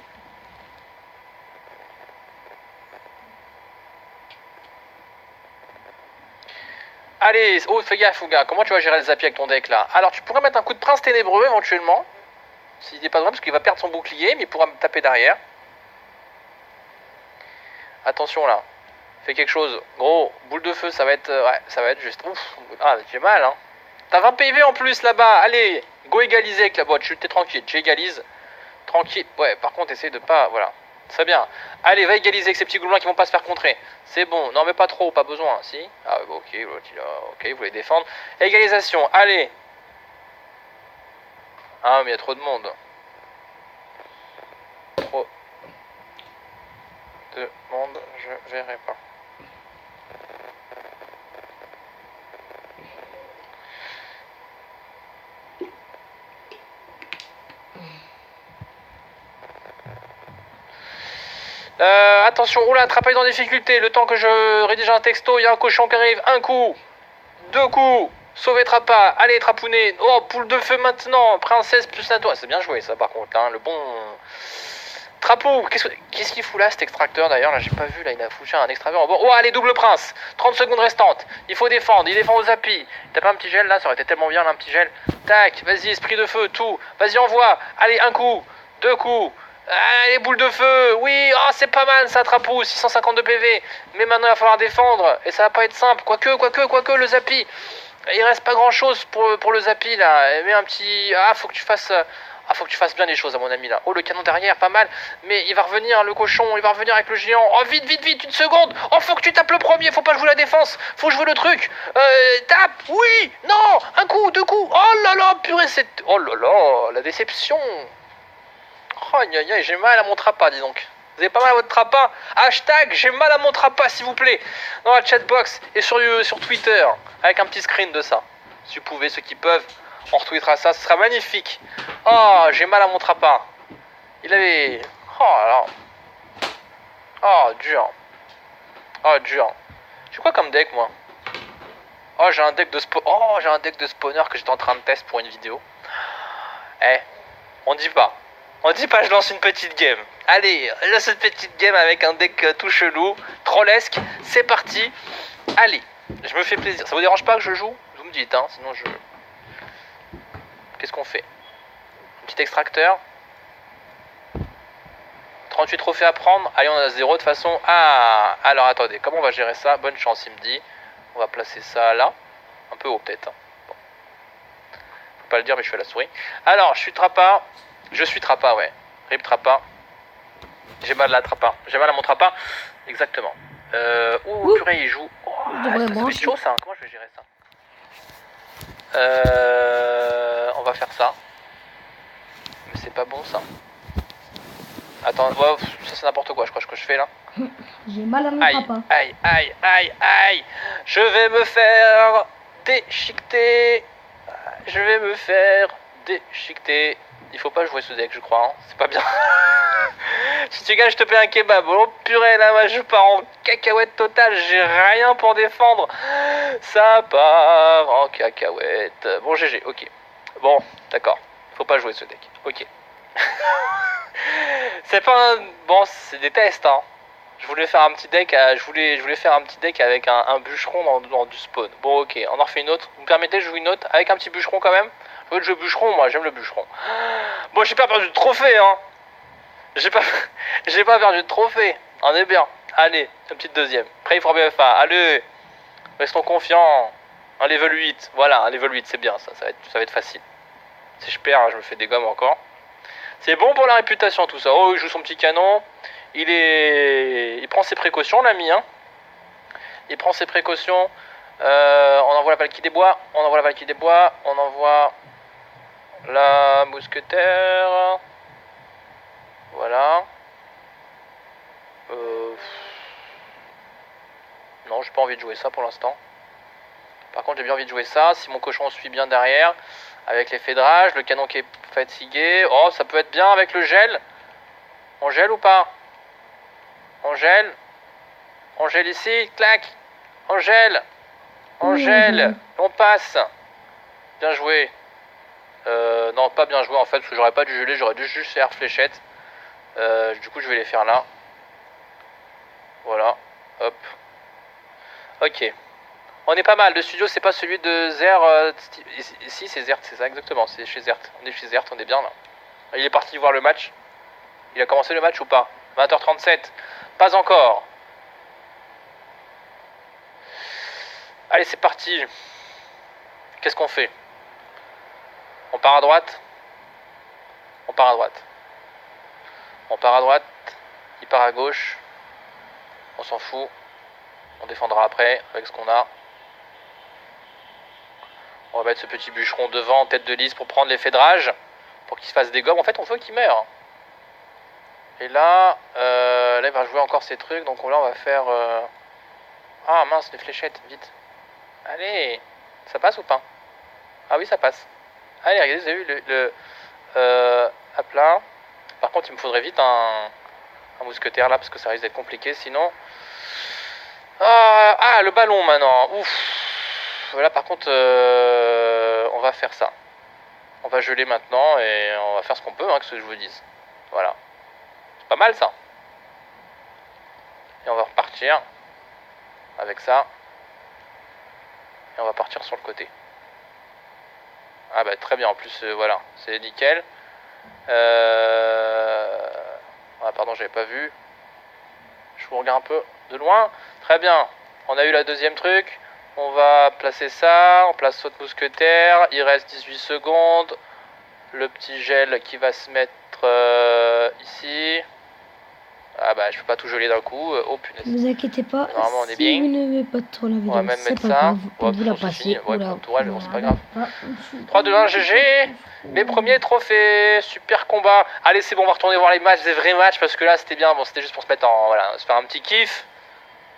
Allez, oh fais gaffe Ouga, comment tu vas gérer le Zappy avec ton deck là? Alors tu pourrais mettre un coup de prince ténébreux éventuellement. S'il n'est pas droit parce qu'il va perdre son bouclier, mais il pourra me taper derrière. Attention là, fais quelque chose. Gros, boule de feu, ça va être, ouais, ça va être juste. Ouf, ah j'ai mal hein. T'as 20 PV en plus là-bas, allez, go égaliser avec la boîte, t'es tranquille, j'égalise. Tranquille, ouais, par contre essaye de pas, voilà. C'est bien. Allez, va égaliser avec ces petits gobelins qui vont pas se faire contrer. C'est bon, non mais pas trop, pas besoin, si. Ah ok, ok, vous voulez défendre. Égalisation, allez. Ah mais il y a trop de monde. Trop de monde, je verrai pas. Attention, oula, Trappa est en difficulté. Le temps que je rédige un texto, il y a un cochon qui arrive. Un coup, deux coups, sauver Trappa. Allez, Trapounet. Oh, poule de feu maintenant. Princesse plus la toile. C'est bien joué ça par contre, hein. Le bon. Trapou, qu'est-ce qu'il fout là cet extracteur d'ailleurs? Là, j'ai pas vu, là, il a foutu un extracteur. Bon, oh, allez, double prince. 30 secondes restantes. Il faut défendre, il défend aux appuis. T'as pas un petit gel là? Ça aurait été tellement bien là, un petit gel. Tac, vas-y, esprit de feu, tout. Vas-y, envoie. Allez, un coup, deux coups. Allez, boule de feu, oui, oh, c'est pas mal ça, Trapou, 652 PV. Mais maintenant, il va falloir défendre, et ça va pas être simple. Quoique, le Zappy. Il reste pas grand chose pour le Zappy là. Mais un petit. Ah, faut que tu fasses. Ah, faut que tu fasses bien les choses à mon ami là. Oh, le canon derrière, pas mal. Mais il va revenir, le cochon, il va revenir avec le géant. Oh, vite, une seconde. Oh, faut que tu tapes le premier, faut pas jouer la défense. Faut jouer le truc. Tape, oui, non, un coup, deux coups. Oh là là, purée, c'est... Oh là là, la déception. Oh, aïe, aïe, j'ai mal à mon Trappa, dis donc. Vous avez pas mal à votre Trappa? Hashtag, j'ai mal à mon Trappa, s'il vous plaît. Dans la chatbox et sur Twitter. Avec un petit screen de ça. Si vous pouvez, ceux qui peuvent, on retweetera ça, ce sera magnifique. Oh, j'ai mal à mon Trappa. Il avait... Oh, alors... Oh, dur. Oh, dur. J'ai quoi comme deck, moi? Oh, j'ai un deck de spawner que j'étais en train de tester pour une vidéo. Eh, on dit pas. On dit pas, je lance une petite game. Allez, je lance une petite game avec un deck tout chelou, trollesque. C'est parti. Allez, je me fais plaisir. Ça vous dérange pas que je joue? Vous me dites, hein, sinon je... Qu'est-ce qu'on fait? Petit extracteur. 38 trophées à prendre. Allez, on a 0 de toute façon. Ah, alors attendez, comment on va gérer ça? Bonne chance, il me dit. On va placer ça là. Un peu haut peut-être. Bon. Faut pas le dire, mais je fais la souris. Alors, je suis Trappa, ouais. Rip Trappa. J'ai mal à la Trappa. J'ai mal à mon Trappa. Exactement. Ouh, purée, il joue. Oh, ça va être chaud ça. Comment je vais gérer ça? On va faire ça. Mais c'est pas bon ça. Attends, oh, ça c'est n'importe quoi, je crois que je fais là. J'ai mal à mon Trappa. Aïe. Je vais me faire déchiqueter. Il faut pas jouer ce deck, je crois, hein. C'est pas bien. Si tu gagnes, je te paie un kebab. Oh purée, là, moi je pars en cacahuète totale. J'ai rien pour défendre. Ça part en cacahuète. Bon, GG, ok. Bon, d'accord. Faut pas jouer ce deck. Ok. C'est pas un... Bon, c'est des tests, hein. Je voulais faire un petit deck, je voulais faire un petit deck avec un bûcheron dans du spawn. Bon, ok, on en refait une autre. Vous me permettez, je joue une autre avec un petit bûcheron quand même? Je veux jouer bûcheron, moi, j'aime le bûcheron. Bon, j'ai pas perdu de trophée, hein. J'ai pas perdu de trophée. On est bien. Allez, une petite deuxième. Pray for BFA. Allez. Restons confiants. Un level 8. Voilà, un level 8, c'est bien ça. Ça va être facile. Si je perds, je me fais des gommes encore. C'est bon pour la réputation tout ça. Oh, il joue son petit canon. Il prend ses précautions, l'ami. Hein. Il prend ses précautions. On envoie la Valkyrie des bois. On envoie la mousquetaire. Voilà. Non, j'ai pas envie de jouer ça pour l'instant. Par contre, j'ai bien envie de jouer ça. Si mon cochon suit bien derrière, avec les fédrages, le canon qui est fatigué. Oh, ça peut être bien avec le gel. On gèle ou pas? On gèle. On gèle ici, clac. On gèle. On gèle. On passe. Bien joué. Non, pas bien joué en fait, parce que j'aurais pas dû geler, j'aurais dû juste faire fléchette. Du coup, je vais les faire là. Voilà. Hop. Ok. On est pas mal. Le studio, c'est pas celui de Zer. Si, c'est Zert, c'est ça exactement. C'est chez Zert. On est chez Zert, on est bien là. Il est parti voir le match. Il a commencé le match ou pas? 20h37. Pas encore. Allez, c'est parti. Qu'est-ce qu'on fait? On part à droite. On part à droite. On part à droite. Il part à gauche. On s'en fout. On défendra après avec ce qu'on a. On va mettre ce petit bûcheron devant en tête de liste pour prendre les fédrages. Pour qu'il se fasse des gommes. En fait, on veut qu'il meure. Et là, il va jouer encore ses trucs. Donc là, on va faire... Ah mince, les fléchettes, vite. Allez, ça passe ou pas? Ah oui, ça passe. Allez, regardez, vous avez vu hop là. Par contre, il me faudrait vite un mousquetaire là, parce que ça risque d'être compliqué sinon. Ah, le ballon maintenant. Ouf. Là, par contre, on va faire ça. On va geler maintenant et on va faire ce qu'on peut, hein, que ce que je vous dise. Voilà. C'est pas mal ça. Et on va repartir avec ça. Et on va partir sur le côté. Ah bah très bien, en plus voilà, c'est nickel. Ah pardon, j'avais pas vu. Je vous regarde un peu de loin. Très bien, on a eu la deuxième truc. On va placer ça, on place notre mousquetaire. Il reste 18 secondes. Le petit gel qui va se mettre ici. Ah bah je peux pas tout geler d'un coup. Oh punaise. Ne vous inquiétez pas, normalement on est si bien. vous n'aimez pas trop la vidéo, On va même mettre pas ça. grave, Hop, vous la c'est fini. passez. Ouais, Oula, pour le tourage, bon, c'est pas voilà. grave. 3, 2, 1, GG. Les premiers trophées, super combat. Allez, c'est bon, on va retourner voir les matchs, des vrais matchs, parce que là c'était bien. Bon, c'était juste pour se mettre en. Voilà, se faire un petit kiff.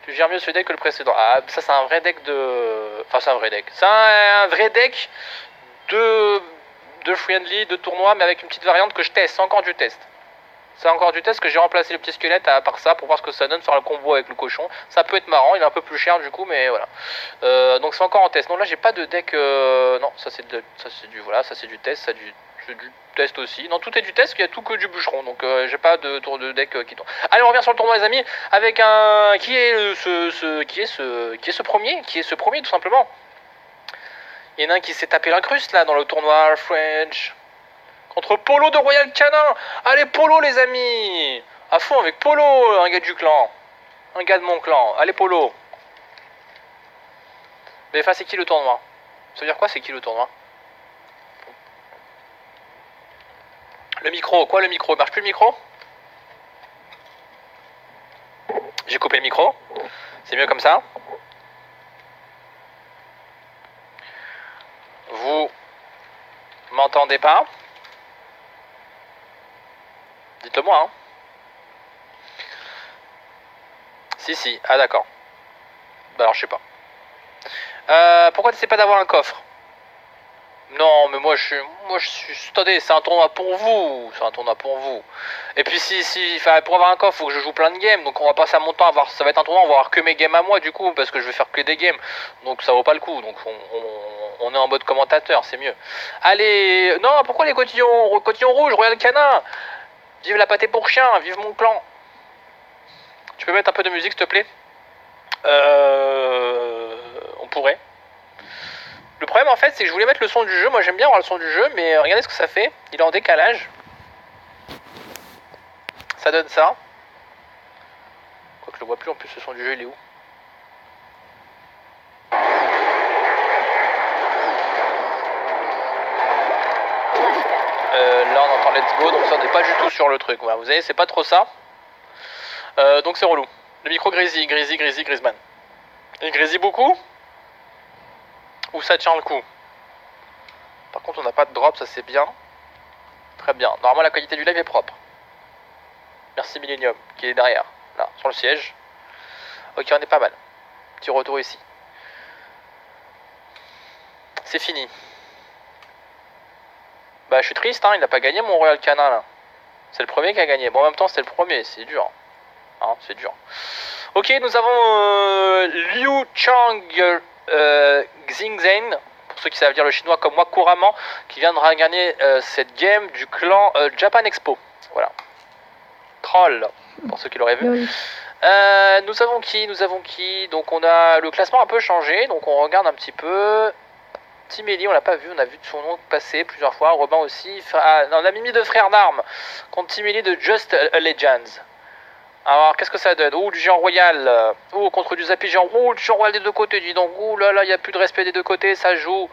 Tu gères mieux ce deck que le précédent. Ah, ça c'est un vrai deck de. Enfin, c'est un vrai deck. C'est un vrai deck de friendly, de tournoi, mais avec une petite variante que je teste. C'est encore du test. C'est encore du test que j'ai remplacé le petit squelette à part ça pour voir ce que ça donne, faire le combo avec le cochon. Ça peut être marrant, il est un peu plus cher du coup, mais voilà. Donc c'est encore en test. Non, là j'ai pas de deck. Non, ça c'est du test, ça c'est du test aussi. Non, tout est du test, il y a tout que du bûcheron. Donc j'ai pas de tour de deck qui tourne. Allez, on revient sur le tournoi les amis, avec un qui est ce premier tout simplement. Il y en a un qui s'est tapé l'incruste là dans le tournoi French. Contre Polo de Royal Canin. Allez Polo les amis. À fond avec Polo, un gars du clan. Un gars de mon clan. Allez Polo. Mais enfin c'est qui le tournoi? Ça veut dire quoi c'est qui le tournoi? Le micro, quoi le micro? Il marche plus le micro? J'ai coupé le micro. C'est mieux comme ça. Vous m'entendez pas? Dites-moi, hein. Si. Ah, d'accord. Bah alors, je sais pas. Pourquoi tu sais pas d'avoir un coffre? Non, mais moi je suis... Attendez, c'est un tournoi pour vous. C'est un tournoi pour vous. Et puis pour avoir un coffre, faut que je joue plein de games. Donc on va passer mon temps à voir... Ça va être un tournoi, on va avoir que mes games à moi du coup. Parce que je vais faire que des games. Donc ça vaut pas le coup. Donc on est en mode commentateur, c'est mieux. Allez... Non, pourquoi les cotillons rouges, Royal Canin? Vive la pâté pour chien, vive mon clan. Tu peux mettre un peu de musique s'il te plaît? On pourrait. Le problème en fait c'est que je voulais mettre le son du jeu. Moi j'aime bien avoir le son du jeu, mais regardez ce que ça fait. Il est en décalage. Ça donne ça. Quoique je le vois plus en plus, le son du jeu il est où? sur Let's Go, donc ça on n'est pas du tout sur le truc. Voilà, vous voyez, c'est pas trop ça. Donc c'est relou. Le micro Grizzly, Griezmann. Il grésille beaucoup? Ou ça tient le coup? Par contre on n'a pas de drop, ça c'est bien. Très bien. Normalement la qualité du live est propre. Merci Millennium qui est derrière, là, sur le siège. Ok, on est pas mal. Petit retour ici. C'est fini. Bah je suis triste, hein, il n'a pas gagné mon Royal Canin là. C'est le premier qui a gagné. Bon en même temps c'était le premier, c'est dur. Hein, c'est dur. Ok, nous avons Liu Chang Xingzhen, pour ceux qui savent dire le chinois comme moi couramment, qui viendra gagner cette game du clan Japan Expo. Voilà. Troll, pour ceux qui l'auraient vu. Nous avons qui? Donc on a le classement un peu changé, donc on regarde un petit peu. Timeli, on l'a pas vu, on a vu son nom passer plusieurs fois. Robin aussi. Non, on a mis deux frères d'armes contre Timeli de Just a Legends. Alors, qu'est-ce que ça donne? Oh, du géant royal. Oh, contre du Zappy géant. Oh, du géant royal des deux côtés, dis donc. Oh là là, il n'y a plus de respect des deux côtés, ça joue.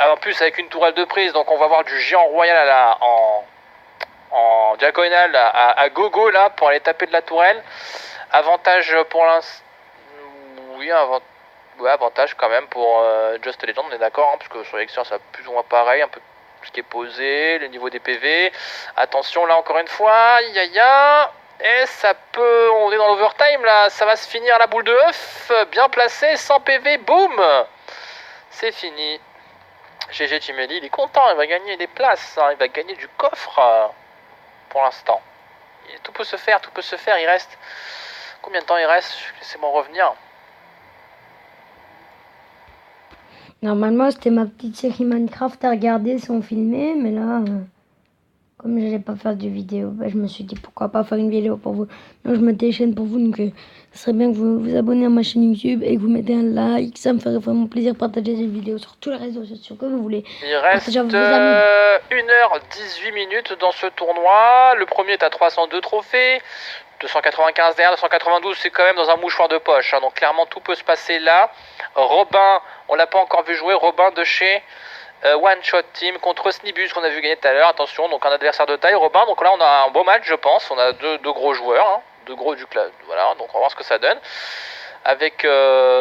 En plus, avec une tourelle de prise, donc on va voir du géant royal là, en diagonale à gogo, là, pour aller taper de la tourelle. Avantage pour l'instant. Oui, avantage quand même pour Just a Legend, on est d'accord, hein, parce que sur l'élection, ça plus ou moins pareil, un peu ce qui est posé, le niveau des PV. Attention, là, encore une fois. Et ça peut, on est dans l'overtime là, ça va se finir à la boule de œuf, bien placé, 100 PV, boum. C'est fini. GG Timeli, il est content, il va gagner des places, hein, il va gagner du coffre pour l'instant. Tout peut se faire, il reste... Combien de temps il reste? Laissez-moi revenir. Normalement, c'était ma petite série Minecraft à regarder sans filmer, mais là... Comme je n'allais pas faire de vidéo, bah, je me suis dit pourquoi pas faire une vidéo pour vous. Donc je me déchaîne pour vous, donc ce serait bien que vous vous abonnez à ma chaîne YouTube et que vous mettez un like. Ça me ferait vraiment plaisir de partager cette vidéo sur tous les réseaux sociaux que vous voulez. Il reste 1h18 minutes dans ce tournoi. Le premier est à 302 trophées. 295 derrière, 292 c'est quand même dans un mouchoir de poche, hein, donc clairement tout peut se passer là. Robin, on l'a pas encore vu jouer, Robin de chez... One Shot Team contre Snibus qu'on a vu gagner tout à l'heure. Attention, donc un adversaire de taille, Robin. Donc là, on a un beau match, je pense. On a deux gros joueurs, hein, deux gros du club. Voilà, donc on va voir ce que ça donne. Avec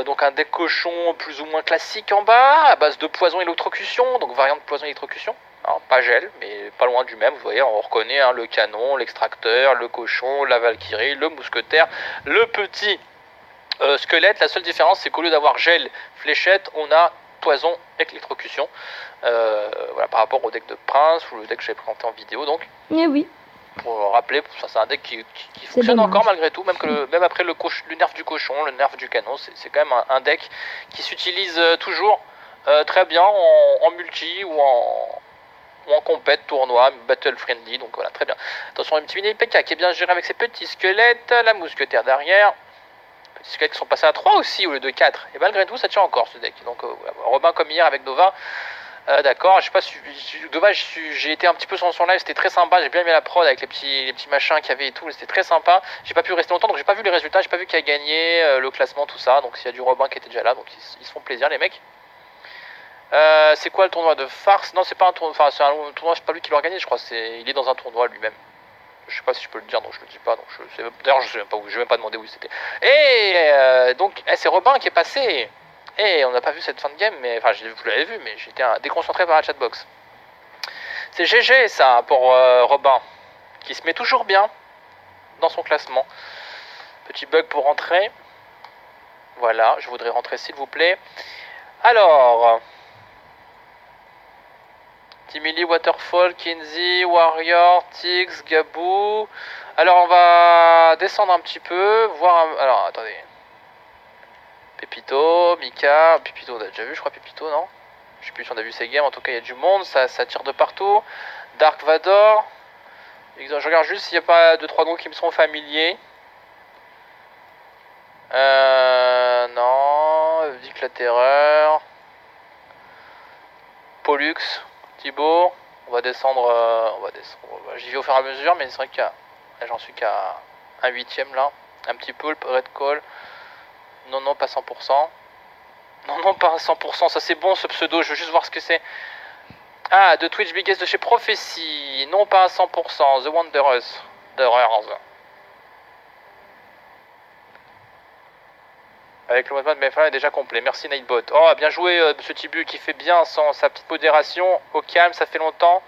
donc un deck cochon plus ou moins classique en bas, à base de poison électrocution, donc variante poison électrocution. Hein, pas gel, mais pas loin du même. Vous voyez, on reconnaît hein, le canon, l'extracteur, le cochon, la Valkyrie, le mousquetaire, le petit squelette. La seule différence, c'est qu'au lieu d'avoir gel, fléchette, on a poison électrocution. Voilà, par rapport au deck de Prince ou le deck que j'ai présenté en vidéo, donc. Eh oui. Pour rappeler, ça c'est un deck qui fonctionne encore malgré tout, même après le nerf du cochon, le nerf du canon, c'est quand même un deck qui s'utilise toujours très bien en multi ou en compète, tournoi, battle friendly, donc voilà, très bien. Attention, un petit mini PK qui est bien géré avec ses petits squelettes, la mousquetaire derrière. Petits squelettes qui sont passés à 3 aussi au lieu de 4. Et malgré tout, ça tient encore ce deck. Donc, voilà. Robin comme hier avec Nova. D'accord, je sais pas si dommage, j'ai été un petit peu sur son live, c'était très sympa, j'ai bien aimé la prod avec les petits machins qu'il y avait et tout, c'était très sympa. J'ai pas pu rester longtemps, donc j'ai pas vu les résultats, j'ai pas vu qui a gagné, le classement, tout ça. Donc s'il y a du Robin qui était déjà là, donc ils se font plaisir les mecs. C'est quoi le tournoi de farce? Non, c'est pas un tournoi, enfin c'est un tournoi, c'est pas lui qui l'a gagné, je crois, il est dans un tournoi lui-même. Je sais pas si je peux le dire, donc je le dis pas. Donc d'ailleurs, je sais même pas où, je vais même pas demander où c'était. Et donc, c'est Robin qui est passé. Et on n'a pas vu cette fin de game, mais enfin, vous l'avez vu, mais j'étais déconcentré par la chatbox. C'est GG ça pour Robin, qui se met toujours bien dans son classement. Petit bug pour rentrer. Voilà, je voudrais rentrer s'il vous plaît. Alors. Timely, Waterfall, Kinsey, Warrior, Tix, Gabou. Alors on va descendre un petit peu, voir alors attendez. Pépito, Mika, Pépito on a déjà vu je crois Pépito non? Je sais plus si on a vu ces games, en tout cas il y a du monde, ça tire de partout. Dark Vador. Je regarde juste s'il n'y a pas 2-3 noms qui me sont familiers. Non, Vic la Terreur. Pollux. Thibaut, on va descendre, j'y vais au fur et à mesure, mais c'est vrai que j'en suis qu'à un huitième là, un petit peu, le Red Call, non, pas 100%, non, pas à 100%, ça c'est bon ce pseudo, je veux juste voir ce que c'est, Ah, de Twitch Biggest de chez Prophecy. Non, pas à 100%. The Wanderers. Avec le mode BFA est déjà complet. Merci Nightbot. Oh, bien joué, Monsieur Tibu qui fait bien sa petite modération. Au calme, ça fait longtemps.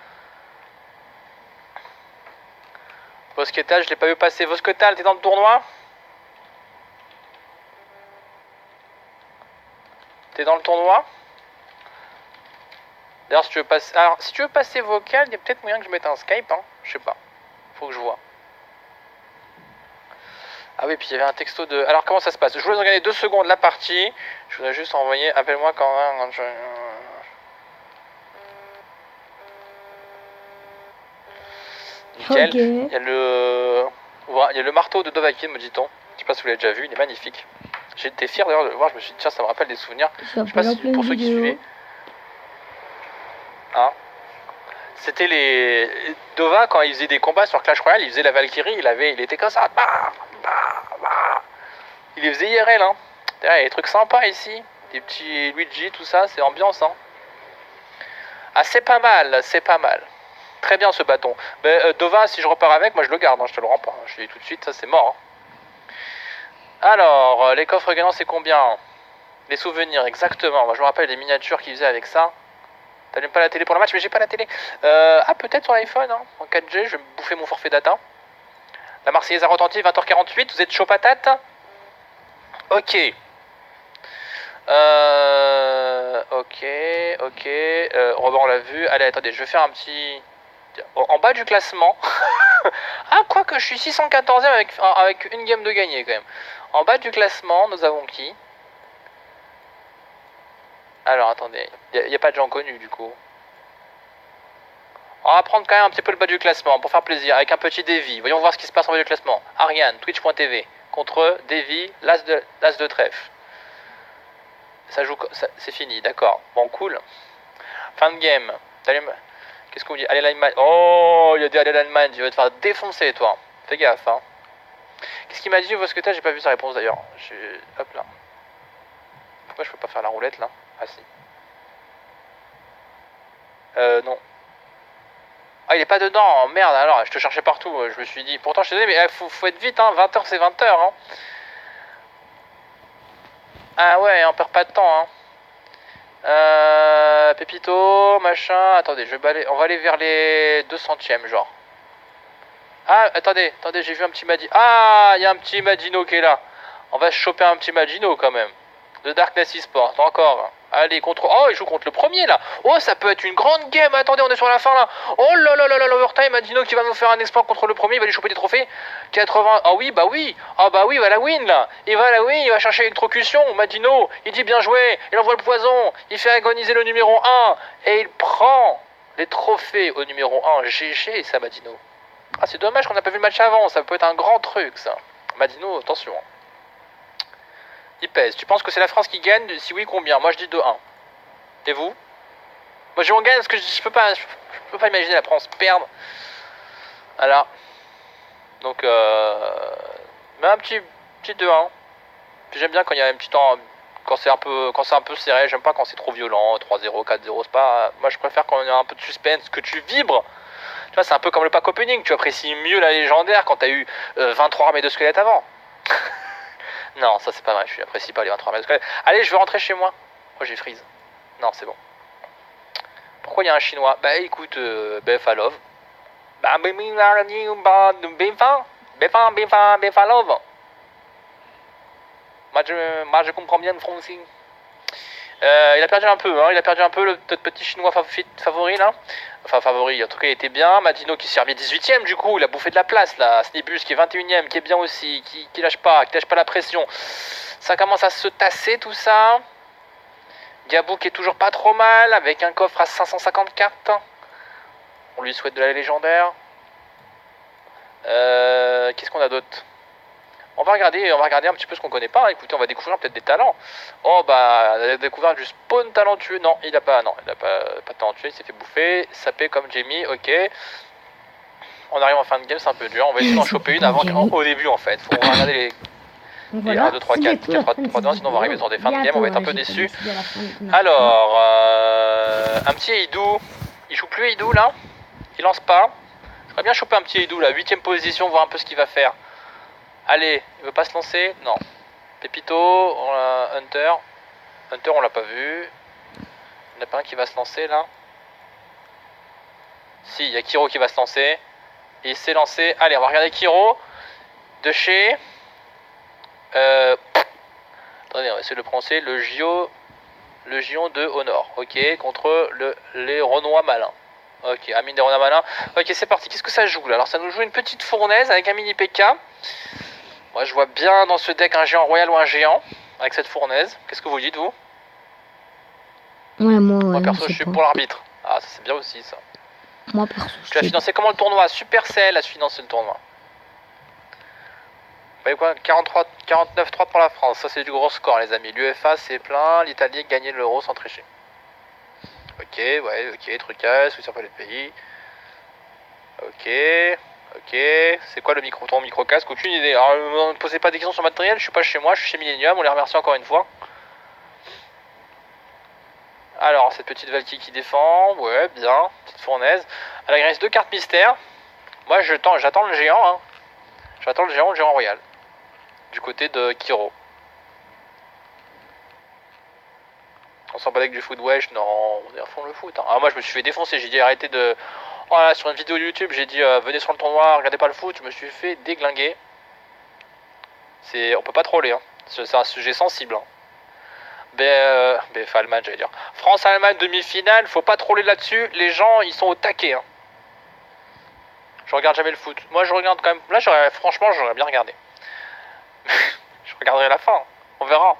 Vosketal, je l'ai pas vu passer. Vosketal, t'es dans le tournoi? T'es dans le tournoi? D'ailleurs, si tu veux passer... Alors, si tu veux passer vocal, il y a peut-être moyen que je mette un Skype, hein. Je sais pas. Faut que je vois. Ah oui, puis il y avait un texto de... Alors, comment ça se passe? Je voulais regarder 2 secondes la partie. Je voudrais juste envoyer... Appelle-moi quand je... Nickel. Okay. Il y a le... Ouais, il y a le marteau de Dovahkiin, me dit-on. Je sais pas si vous l'avez déjà vu, il est magnifique. J'ai été fier d'ailleurs de le voir, je me suis dit tiens, ça me rappelle des souvenirs. Je sais pas si pour ceux qui suivaient. Hein, c'était les... Dova, quand il faisait des combats sur Clash Royale, il faisait la Valkyrie, il était comme ça. Il les faisait IRL, hein. Il y a des trucs sympas ici. Des petits Luigi, tout ça, c'est ambiance, hein. Ah, c'est pas mal, c'est pas mal. Très bien ce bâton. Mais Dova, si je repars avec, moi je le garde, hein, je te le rends pas. Je te dis tout de suite, ça c'est mort. Hein. Alors, les coffres gagnants, c'est combien? Les souvenirs, exactement. Moi, je me rappelle des miniatures qu'ils faisaient avec ça. T'allumes pas la télé pour le match, mais j'ai pas la télé. Ah, peut-être sur l'iPhone, hein. En 4G, je vais me bouffer mon forfait data. La Marseillaise a retenti, 20h48. Vous êtes chaud patate? Ok. Ok. Robin, on l'a vu. Allez, attendez, je vais faire un petit... En bas du classement... Ah, quoique je suis 614e avec une game de gagné, quand même. En bas du classement, nous avons qui? Alors, attendez. Il n'y a pas de gens connus, du coup. On va prendre quand même un petit peu le bas du classement, pour faire plaisir, avec un petit Davy. Voyons voir ce qui se passe en bas du classement. Ariane, Twitch.tv, contre Davy, l'As de trèfle. Ça joue... C'est fini, d'accord. Bon, cool. Fin de game. Qu'est-ce qu'on dit? Allez, l'Allemagne. Oh, il a dit allez, l'Allemagne. Tu vas te faire défoncer, toi. Fais gaffe, hein. Qu'est-ce qu'il m'a dit, Vosketal? J'ai pas vu sa réponse, d'ailleurs. Hop là. Pourquoi je peux pas faire la roulette, là? Ah, si. Non. Ah, il est pas dedans. Merde, alors, je te cherchais partout. Je me suis dit... Pourtant, je te disais, mais faut être vite, hein. 20h, c'est 20h, hein. Ah ouais, on perd pas de temps, hein. Pépito, machin. Attendez, on va aller vers les 200e, genre. Ah, attendez, j'ai vu un petit Madino. Ah, il y a un petit Madino qui est là. On va se choper un petit Madino quand même. De Darkness Esports, encore. Allez, contre... Oh, il joue contre le premier, là. Oh, ça peut être une grande game. Attendez, on est sur la fin, là. Oh là là là là, l'overtime. Madino qui va nous faire un exploit contre le premier. Il va lui choper des trophées. 80... Ah oui, bah oui. Ah bah oui, il va la win, là. Il va chercher l'électrocution. Madino, il dit bien joué. Il envoie le poison. Il fait agoniser le numéro 1. Et il prend les trophées au numéro 1. GG, ça, Madino. Ah, c'est dommage qu'on n'a pas vu le match avant. Ça peut être un grand truc, ça. Madino, attention. Il pèse. Tu penses que c'est la France qui gagne? Si oui, combien? Moi, je dis 2-1. Et vous? Moi, je dis on gagne parce que je peux pas imaginer la France perdre. Voilà. Donc, mais un petit 2-1. J'aime bien quand il y a un petit temps, quand c'est un peu serré. J'aime pas quand c'est trop violent. 3-0, 4-0, c'est pas. Moi, je préfère quand il y a un peu de suspense, que tu vibres. Tu vois, c'est un peu comme le pack opening. Tu apprécies mieux la légendaire quand t'as eu 23 armées de squelettes avant. Non, ça c'est pas vrai, je apprécie pas les 23 mètres. Allez, je veux rentrer chez moi. Oh, j'ai freeze. Non, c'est bon. Pourquoi il y a un chinois? Bah écoute, BFA Love. Bah, BFA Love. Moi, je comprends bien le français. Il a perdu un peu, hein. Il a perdu un peu notre petit chinois favori là. Enfin favori, en tout cas il était bien. Madino qui servait 18ème du coup, il a bouffé de la place là. Snibus qui est 21ème, qui est bien aussi, qui lâche pas la pression. Ça commence à se tasser tout ça. Gabou qui est toujours pas trop mal, avec un coffre à 550 cartes. On lui souhaite de la légendaire. Qu'est-ce qu'on a d'autre? On va regarder un petit peu ce qu'on connaît pas. Écoutez, on va découvrir peut-être des talents. Oh bah, on a découvert du spawn talentueux. Non, il a pas talentueux, il s'est fait bouffer. Sapé comme Jamie, ok. On arrive en fin de game, c'est un peu dur. On va essayer d'en choper une au début en fait. Faut regarder les 1, 2, 3, 4, 3, 2, sinon on va arriver sur des fins de game, on va être un peu déçus. Alors, un petit Il joue plus Eidou là. Il lance pas. J'aimerais bien choper un petit Eidou là, 8ème position, voir un peu ce qu'il va faire. Allez, il veut pas se lancer? Non. Pépito, on a Hunter. Hunter, on l'a pas vu. Il n'y en a pas un qui va se lancer là. Si, il y a Kiro qui va se lancer. Et il s'est lancé. Allez, on va regarder Kiro. De chez... Attendez, on va essayer de le prononcer. Le Gion de Honor. Ok, contre les Renois malins. Ok, Amine des Renois malins. Ok, c'est parti. Qu'est-ce que ça joue là? Alors, ça nous joue une petite fournaise avec un mini PK. Moi, je vois bien dans ce deck un géant royal ou un géant. Avec cette fournaise. Qu'est-ce que vous dites, vous? Ouais, moi perso, je suis pour l'arbitre. Ah, ça c'est bien aussi, ça. Moi, perso, tu as financé comment le tournoi? Supercell a financé le tournoi. Vous voyez quoi? 49-3 pour la France. Ça, c'est du gros score, les amis. L'UEFA, c'est plein. L'Italie gagnait l'euro sans tricher. Ok, ouais, ok. Trucage, soutien pas les pays. Ok, ok. C'est quoi le ton micro-casque? Aucune idée. Alors, ne posez pas des questions sur le matériel. Je suis pas chez moi, je suis chez Millennium. On les remercie encore une fois. Alors, cette petite Valkyrie qui défend. Ouais, bien. Petite fournaise. Elle agresse 2 cartes mystères. Moi, j'attends le géant. Hein. J'attends le géant royal. Du côté de Kiro. On s'en bat avec du foot wesh. Non, on est à fond le foot. Hein. Ah, moi, je me suis fait défoncer. J'ai dit arrêtez de... Oh là, sur une vidéo YouTube, j'ai dit venez sur le tournoi, regardez pas le foot. Je me suis fait déglinguer. On peut pas troller. Hein. C'est un sujet sensible. Hein. Allemagne, j'allais dire. France-Allemagne, demi-finale, faut pas troller là-dessus. Les gens, ils sont au taquet. Hein. Je regarde jamais le foot. Moi, je regarde quand même. Là, franchement, j'aurais bien regardé. Je regarderai la fin. On verra.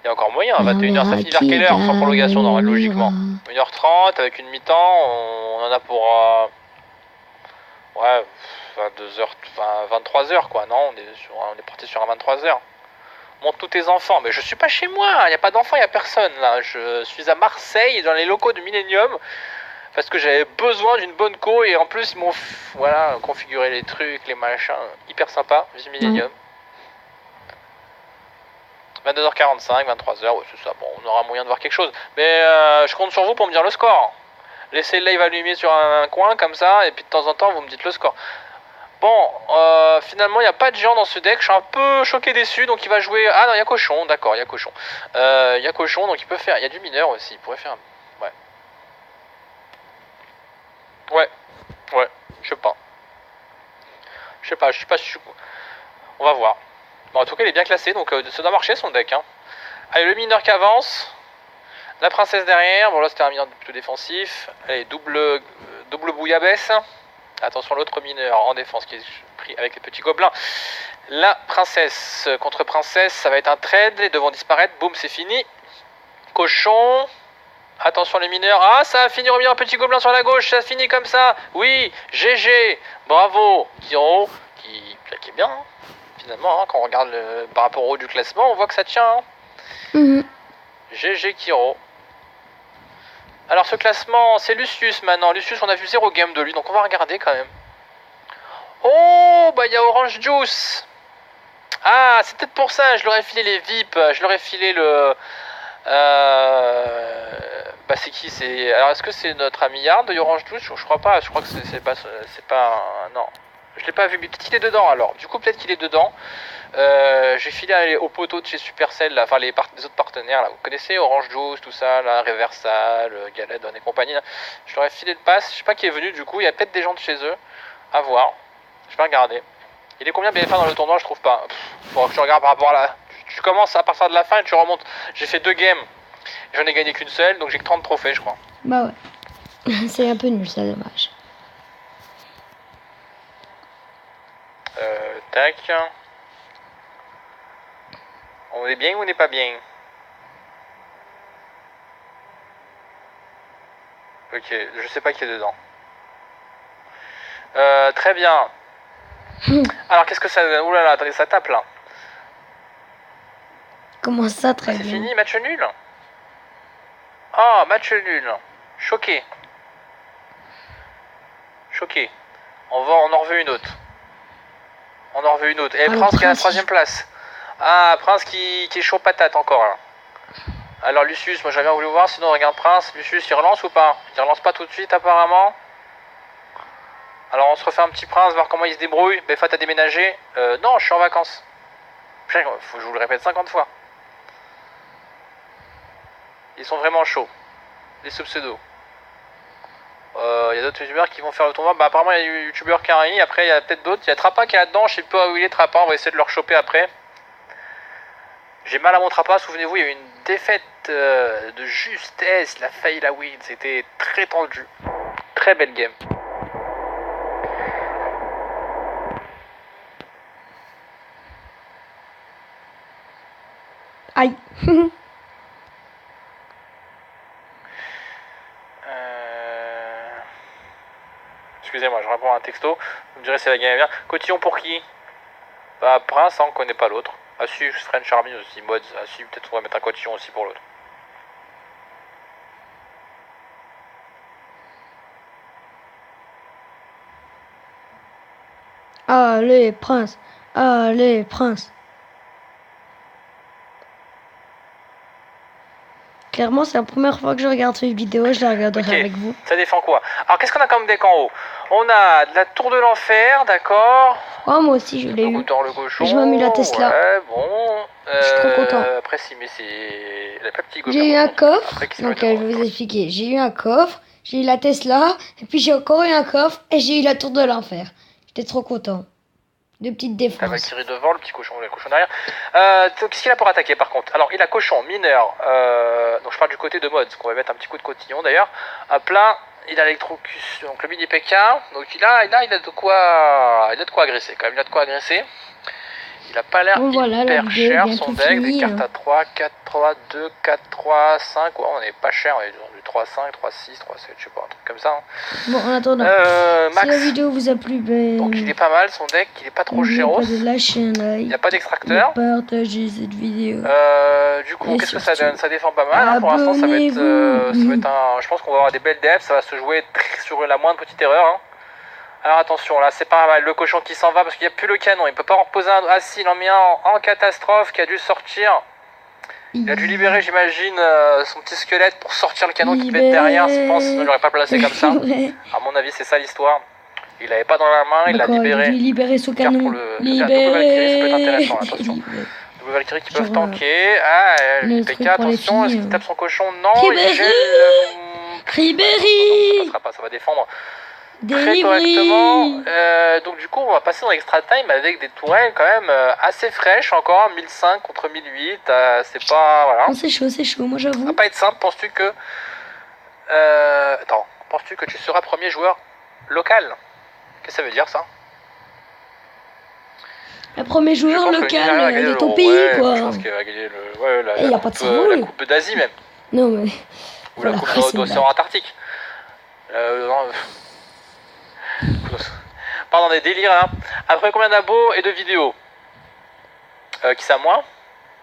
Il y a encore moyen. 21h, ça finit vers quelle heure sans prolongation, logiquement 1h30 avec une mi-temps. On en a pour. Ouais, 22h, 23h, quoi. Non, on est parti sur un 23h. Montre tous tes enfants. Mais je suis pas chez moi, il n'y a pas d'enfants, il n'y a personne là. Je suis à Marseille, dans les locaux de Millennium, parce que j'avais besoin d'une bonne co et en plus ils m'ont configuré les trucs, les machins. Hyper sympa, vive Millennium. 22h45, 23h, ouais, c'est ça. Bon, on aura moyen de voir quelque chose. Mais je compte sur vous pour me dire le score. Laissez le live allumé sur un coin comme ça, et puis de temps en temps vous me dites le score. Bon, finalement, il n'y a pas de géant dans ce deck. Je suis un peu choqué, déçu. Donc, il va jouer... Ah non, il y a cochon. D'accord, il y a cochon. Il y a cochon, donc il peut faire... Il y a du mineur aussi. Il pourrait faire... Ouais. Ouais. Je sais pas. Je suis pas sûr. On va voir. Bon, en tout cas, il est bien classé. Donc, ça doit marcher, son deck. Hein. Allez, le mineur qui avance. La princesse derrière. Bon, là, c'était un mineur plutôt défensif. Allez, double bouillabaisse. Attention, l'autre mineur en défense qui est pris avec les petits gobelins. La princesse contre princesse, ça va être un trade. Les deux vont disparaître. Boum, c'est fini. Cochon. Attention les mineurs. Ah, ça a fini. Remis un petit gobelin sur la gauche. Ça finit comme ça. Oui, GG. Bravo. Kiro qui plaquait bien. Hein. Finalement, hein, quand on regarde par rapport au haut du classement, on voit que ça tient. Hein. GG Kiro. Alors ce classement, c'est Lucius maintenant. Lucius, on a vu 0 game de lui, donc on va regarder quand même. Oh, bah il y a Orange Juice. Ah, c'est peut-être pour ça, je leur ai filé les VIP, je leur ai filé le... Bah c'est qui? Alors est-ce que c'est notre ami Yarn de Orange Juice? Je crois pas, je crois que c'est pas... Non, je l'ai pas vu, mais peut-être qu'il est dedans alors. Du coup, peut-être qu'il est dedans. J'ai filé au poteau de chez Supercell, là, enfin les autres partenaires, là. Vous connaissez Orange Juice, tout ça, là, Reversal, Galadon et compagnie. Là. Je leur ai filé le pass, je sais pas qui est venu du coup, il y a peut-être des gens de chez eux. À voir. Je vais regarder. Il est combien BFA dans le tournoi? Je trouve pas. Faudra que je regarde par rapport à la... Tu commences à partir de la fin et tu remontes. J'ai fait 2 games. J'en ai gagné qu'une seule, donc j'ai que 30 trophées, je crois. Bah ouais. C'est un peu nul, ça, dommage. Tac. On est bien ou on n'est pas bien? Ok, je sais pas qui est dedans. Très bien. Alors qu'est-ce que ça... Ouh là là, attendez, ça tape là. Comment ça, très bien? C'est fini, match nul? Ah, match nul. Choqué. Choqué. On en reveut une autre. On en reveut une autre. Et Prince qui est à la 3ème place. Ah, Prince qui est chaud patate encore là. Alors Lucius, moi j'avais bien voulu voir, sinon regarde Prince. Lucius, il relance ou pas? Il relance pas tout de suite apparemment. Alors on se refait un petit Prince, voir comment il se débrouille. BFA t'as déménagé? Non, je suis en vacances. Putain, faut que je vous le répète 50 fois. Ils sont vraiment chauds. Les sub-pseudos. Il y a d'autres youtubeurs qui vont faire le tournoi. Bah apparemment il y a des youtubeurs qui arrivent. Après il y a peut-être d'autres. Il y a Trappa qui est là-dedans. Je sais pas où il est Trappa. On va essayer de le choper après. J'ai mal à mon Trappa. Souvenez-vous, il y a eu une défaite de justesse. Il a failli la win. C'était très tendu. Très belle game. Aïe. Excusez-moi, je réponds à un texto. Vous me direz si la game est bien. Cotillon pour qui? Bah Prince, hein, on connaît pas l'autre. Ah si, French Army aussi, mods. Ah si, peut-être on va mettre un cotillon aussi pour l'autre. Allez, Prince. Allez, Prince. Clairement, c'est la première fois que je regarde cette vidéo, je la regarderai avec vous. Ça défend quoi? Alors, qu'est-ce qu'on a comme deck en haut? On a de la tour de l'enfer, d'accord. Oh, moi aussi, je l'ai eu. Le cochon. Je m'ai mis la Tesla. Ouais, bon. Je suis trop content. Après, si, mais c'est... Il a pas petit J'ai eu un coffre. Donc, je vais vous expliquer. J'ai eu un coffre, j'ai eu la Tesla, et puis j'ai encore eu un coffre, et j'ai eu la tour de l'enfer. J'étais trop content. De petites défenses. La Valkyrie devant, le petit cochon, le cochon derrière. Qu'est-ce qu'il a pour attaquer par contre? Alors, il a cochon, mineur. Donc, je parle du côté de mods, qu'on va mettre un petit coup de cotillon d'ailleurs. À plein, il a l'électrocution, donc le mini PK. Donc, il a de quoi agresser quand même. Il a de quoi agresser. Il a pas l'air hyper cher son deck. Des cartes à 3, 4, 3, 2, 4, 3, 5. Ouais, on est pas cher. On est du 3, 5, 3, 6, 3, 7, je sais pas, un truc comme ça. Hein. Bon, en attendant, Max. si la vidéo vous a plu, ben, donc il est pas mal son deck, il est pas trop chéros. De lâcher un like, il n'y a pas d'extracteur. Partager cette vidéo. Du coup, qu'est-ce que ça donne? Ça défend pas mal. Hein. Pour l'instant, ça va être un. Je pense qu'on va avoir des belles devs. Ça va se jouer sur la moindre petite erreur. Hein. Alors attention, là c'est pas mal, le cochon qui s'en va parce qu'il n'y a plus le canon, il peut pas en reposer un. Ah si, il en met un en catastrophe qui a dû sortir. Il a dû libérer, j'imagine, son petit squelette pour sortir le canon qui peut être derrière, je pense, sinon il l'aurait pas placé comme ça. À mon avis, c'est ça l'histoire. Il l'avait pas dans la main, il l'a libéré. Il a libéré son canon. Libéré. Ça peut être intéressant, attention. Double Valkyrie qui peuvent tanker. Ah, le PK, attention, est-ce qu'il tape son cochon? Non, il gèle. Ribéry. Ça va défendre. Très correctement. Donc du coup on va passer dans l'extra time avec des tourelles quand même assez fraîches encore, 1005 contre 1008, c'est pas... Voilà. Oh, c'est chaud, moi j'avoue. Ça va pas être simple, penses-tu que... penses-tu que tu seras premier joueur local? Qu'est-ce que ça veut dire ça? Le premier joueur local de ton pays quoi. Je pense qu'il va gagner y a pas de cerveau, la coupe d'Asie même. Non mais... Ou la coupe d'océan Antarctique. Pardon, des délires hein. Après combien d'abos et de vidéos? Qui ça moi?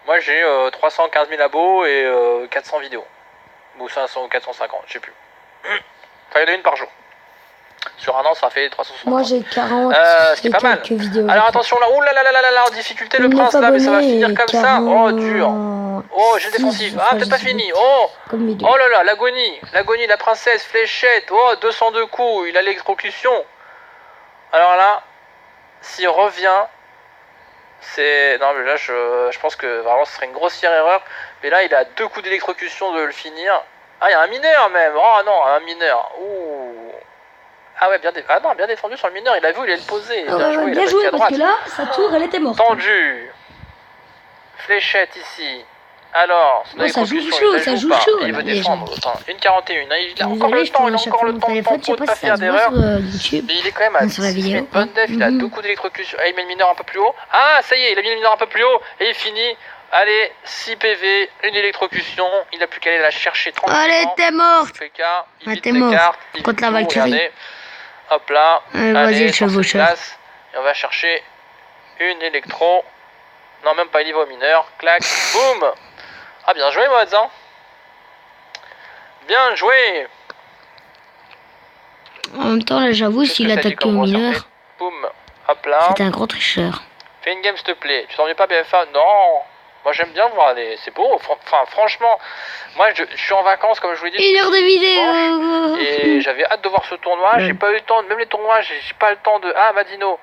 Moi j'ai 315 000 abos et 400 vidéos. Ou 500 ou 450, je sais plus. Enfin, il y en a une par jour. Sur un an, ça fait 360. Moi j'ai 40 ce qui est pas mal. Vidéos. Alors attention là, oh là là là là là, en difficulté le prince là, mais ça va finir comme 40... ça. Oh dur. Oh, j'ai défensif. Ah, peut-être pas fini. Oh, oh là là, l'agonie, la princesse, fléchette. Oh, 202 coups, il a l'électrocution. Alors là, s'il revient, c'est... Non mais là, je pense que vraiment ce serait une grossière erreur. Mais là, il a 2 coups d'électrocution de le finir. Ah, il y a un mineur même. Oh non, un mineur. Ouh. Ah ouais, bien défendu sur le mineur. Il a vu, il allait le poser. Bien joué, parce que là, sa tour, elle était morte. Tendu. Fléchette ici. Alors, ça joue chaud, il veut défendre. Une 41. Il a encore le temps, pour ne pas faire d'erreur. Mais il est quand même à une bonne def. Il a 2 coups d'électrocution. Ah, il met le mineur un peu plus haut. Ah, ça y est, il a mis le mineur un peu plus haut. Et il finit. Allez, 6 PV, une électrocution. Il a plus qu'à aller la chercher tranquillement. Allez, t'es morte. Il t'es mort. Contre la Valkyrie. Hop là. Vas-y, le chevaucheur. Et on va chercher une électro. Non, même pas, il y va au mineur. Clac, boum. Ah, bien joué, Mods, hein. Bien joué. En même temps, là, j'avoue, s'il attaque au mineur, boum, hop là. c'est un gros tricheur. Fais une game, s'il te plaît. Tu t'ennuies pas, BFA? Non. Moi j'aime bien voir c'est beau. Enfin franchement, moi je suis en vacances comme je vous l'ai dit. 1 heure de vidéo. Et j'avais hâte de voir ce tournoi. Ouais. J'ai pas eu le temps, même les tournois, j'ai pas le temps de. Ah Madino.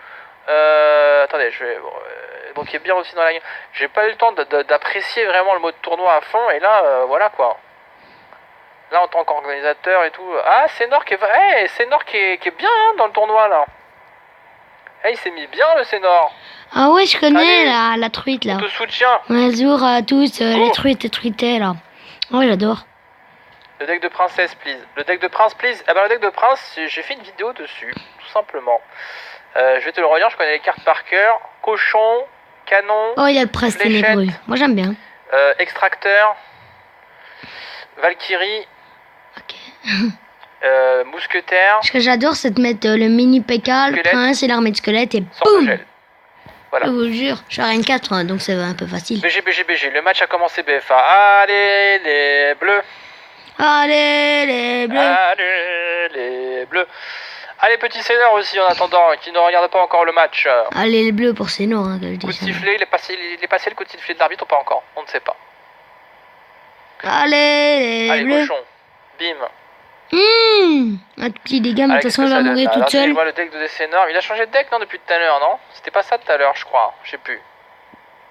Attendez, je vais. Bon, qui est bien aussi dans la game. J'ai pas eu le temps d'apprécier vraiment le mode tournoi à fond. Et là, voilà quoi. Là en tant qu'organisateur et tout. Ah Sénor qui est. Sénor qui est bien hein, dans le tournoi là. Il s'est mis bien le Sénor. Ah ouais, je connais Allez, la truite là. On te soutient. Bonjour à tous, les truités là. Oh, j'adore. Le deck de princesse, please. Le deck de prince, please. Ah bah le deck de prince, j'ai fait une vidéo dessus, tout simplement. Je vais te le relire, je connais les cartes par cœur. Cochon, canon. Oh, il y a le prince ténébreux. Moi j'aime bien. Extracteur. Valkyrie. Ok. Mousquetaire. Ce que j'adore, c'est de mettre le mini PK, le prince et l'armée de squelettes et boum. Voilà. Je vous jure, je suis à Reine 4, hein, donc c'est un peu facile. BG, le match a commencé BFA. Allez les bleus. Allez les bleus. Allez les bleus. Allez petit Sénor aussi en attendant, qui ne regarde pas encore le match. Allez les bleus pour Sénor, hein, que je dis. Coup de sifflet, il est passé le coup de sifflet de l'arbitre ou pas encore? On ne sait pas. Allez les bleus. Cochon. Bim. Un petit dégât, mais de toute façon, elle va mourir toute seule. Je vois le deck de Sénor. Il a changé de deck, non, depuis tout à l'heure, non? C'était pas ça tout à l'heure, je crois. Je sais plus.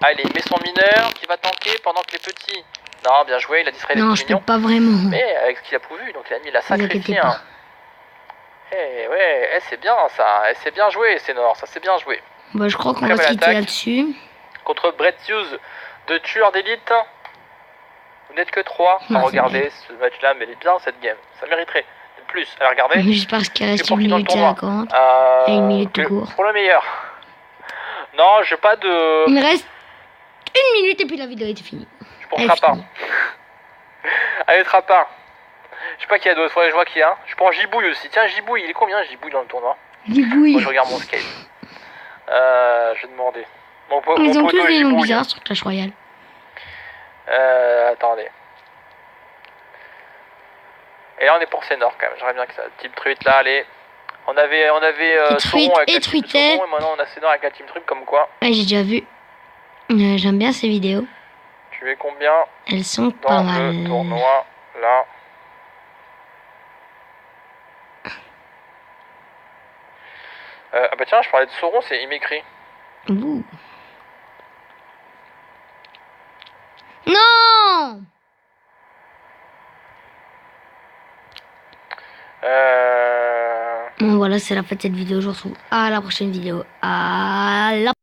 Allez, il met son mineur qui va tanker pendant que les petits. Non, bien joué, il a distrait les petits mignons. Non, je peux pas vraiment. Mais avec ce qu'il a pourvu, donc il a sacrifié. Hein. Eh ouais, c'est bien ça. C'est bien joué, Sénor. Ça c'est bien joué. Bah, je crois qu'on va se quitter là-dessus. Contre Brett Hughes de tueur d'élite. Vous n'êtes que 3 à regarder ce match-là, mais elle est bien cette game. Ça mériterait plus. Alors regardez. J'espère qu'il reste une minute 50. Et une minute tout court. Pour le meilleur. Non, j'ai pas de. Il me reste 1 minute et puis la vidéo est finie. Je prends Trapin. Allez, Trapin. Je sais pas qui y a d'autres. Faudrait que je vois qui y a. Je prends Gibouille aussi. Tiens, Gibouille, il est combien Gibouille dans le tournoi? Gibouille. Moi, je regarde mon scale. Je vais demander. Ils ont tous des noms bizarres sur Clash Royale. Attendez. Et là on est pour Sénor quand même, j'aimerais bien que ça. Team Truite là, allez. On avait Sauron avec la team Sauron et maintenant on a Sénor avec la team Truite comme quoi. Ouais, j'ai déjà vu. J'aime bien ces vidéos. Tu es combien? Elles sont pas mal. Dans le tournoi là. Ah bah tiens, je parlais de Sauron, il m'écrit. Ouh. Non. Bon voilà, c'est la fin de cette vidéo. Je vous retrouve à la prochaine vidéo. À la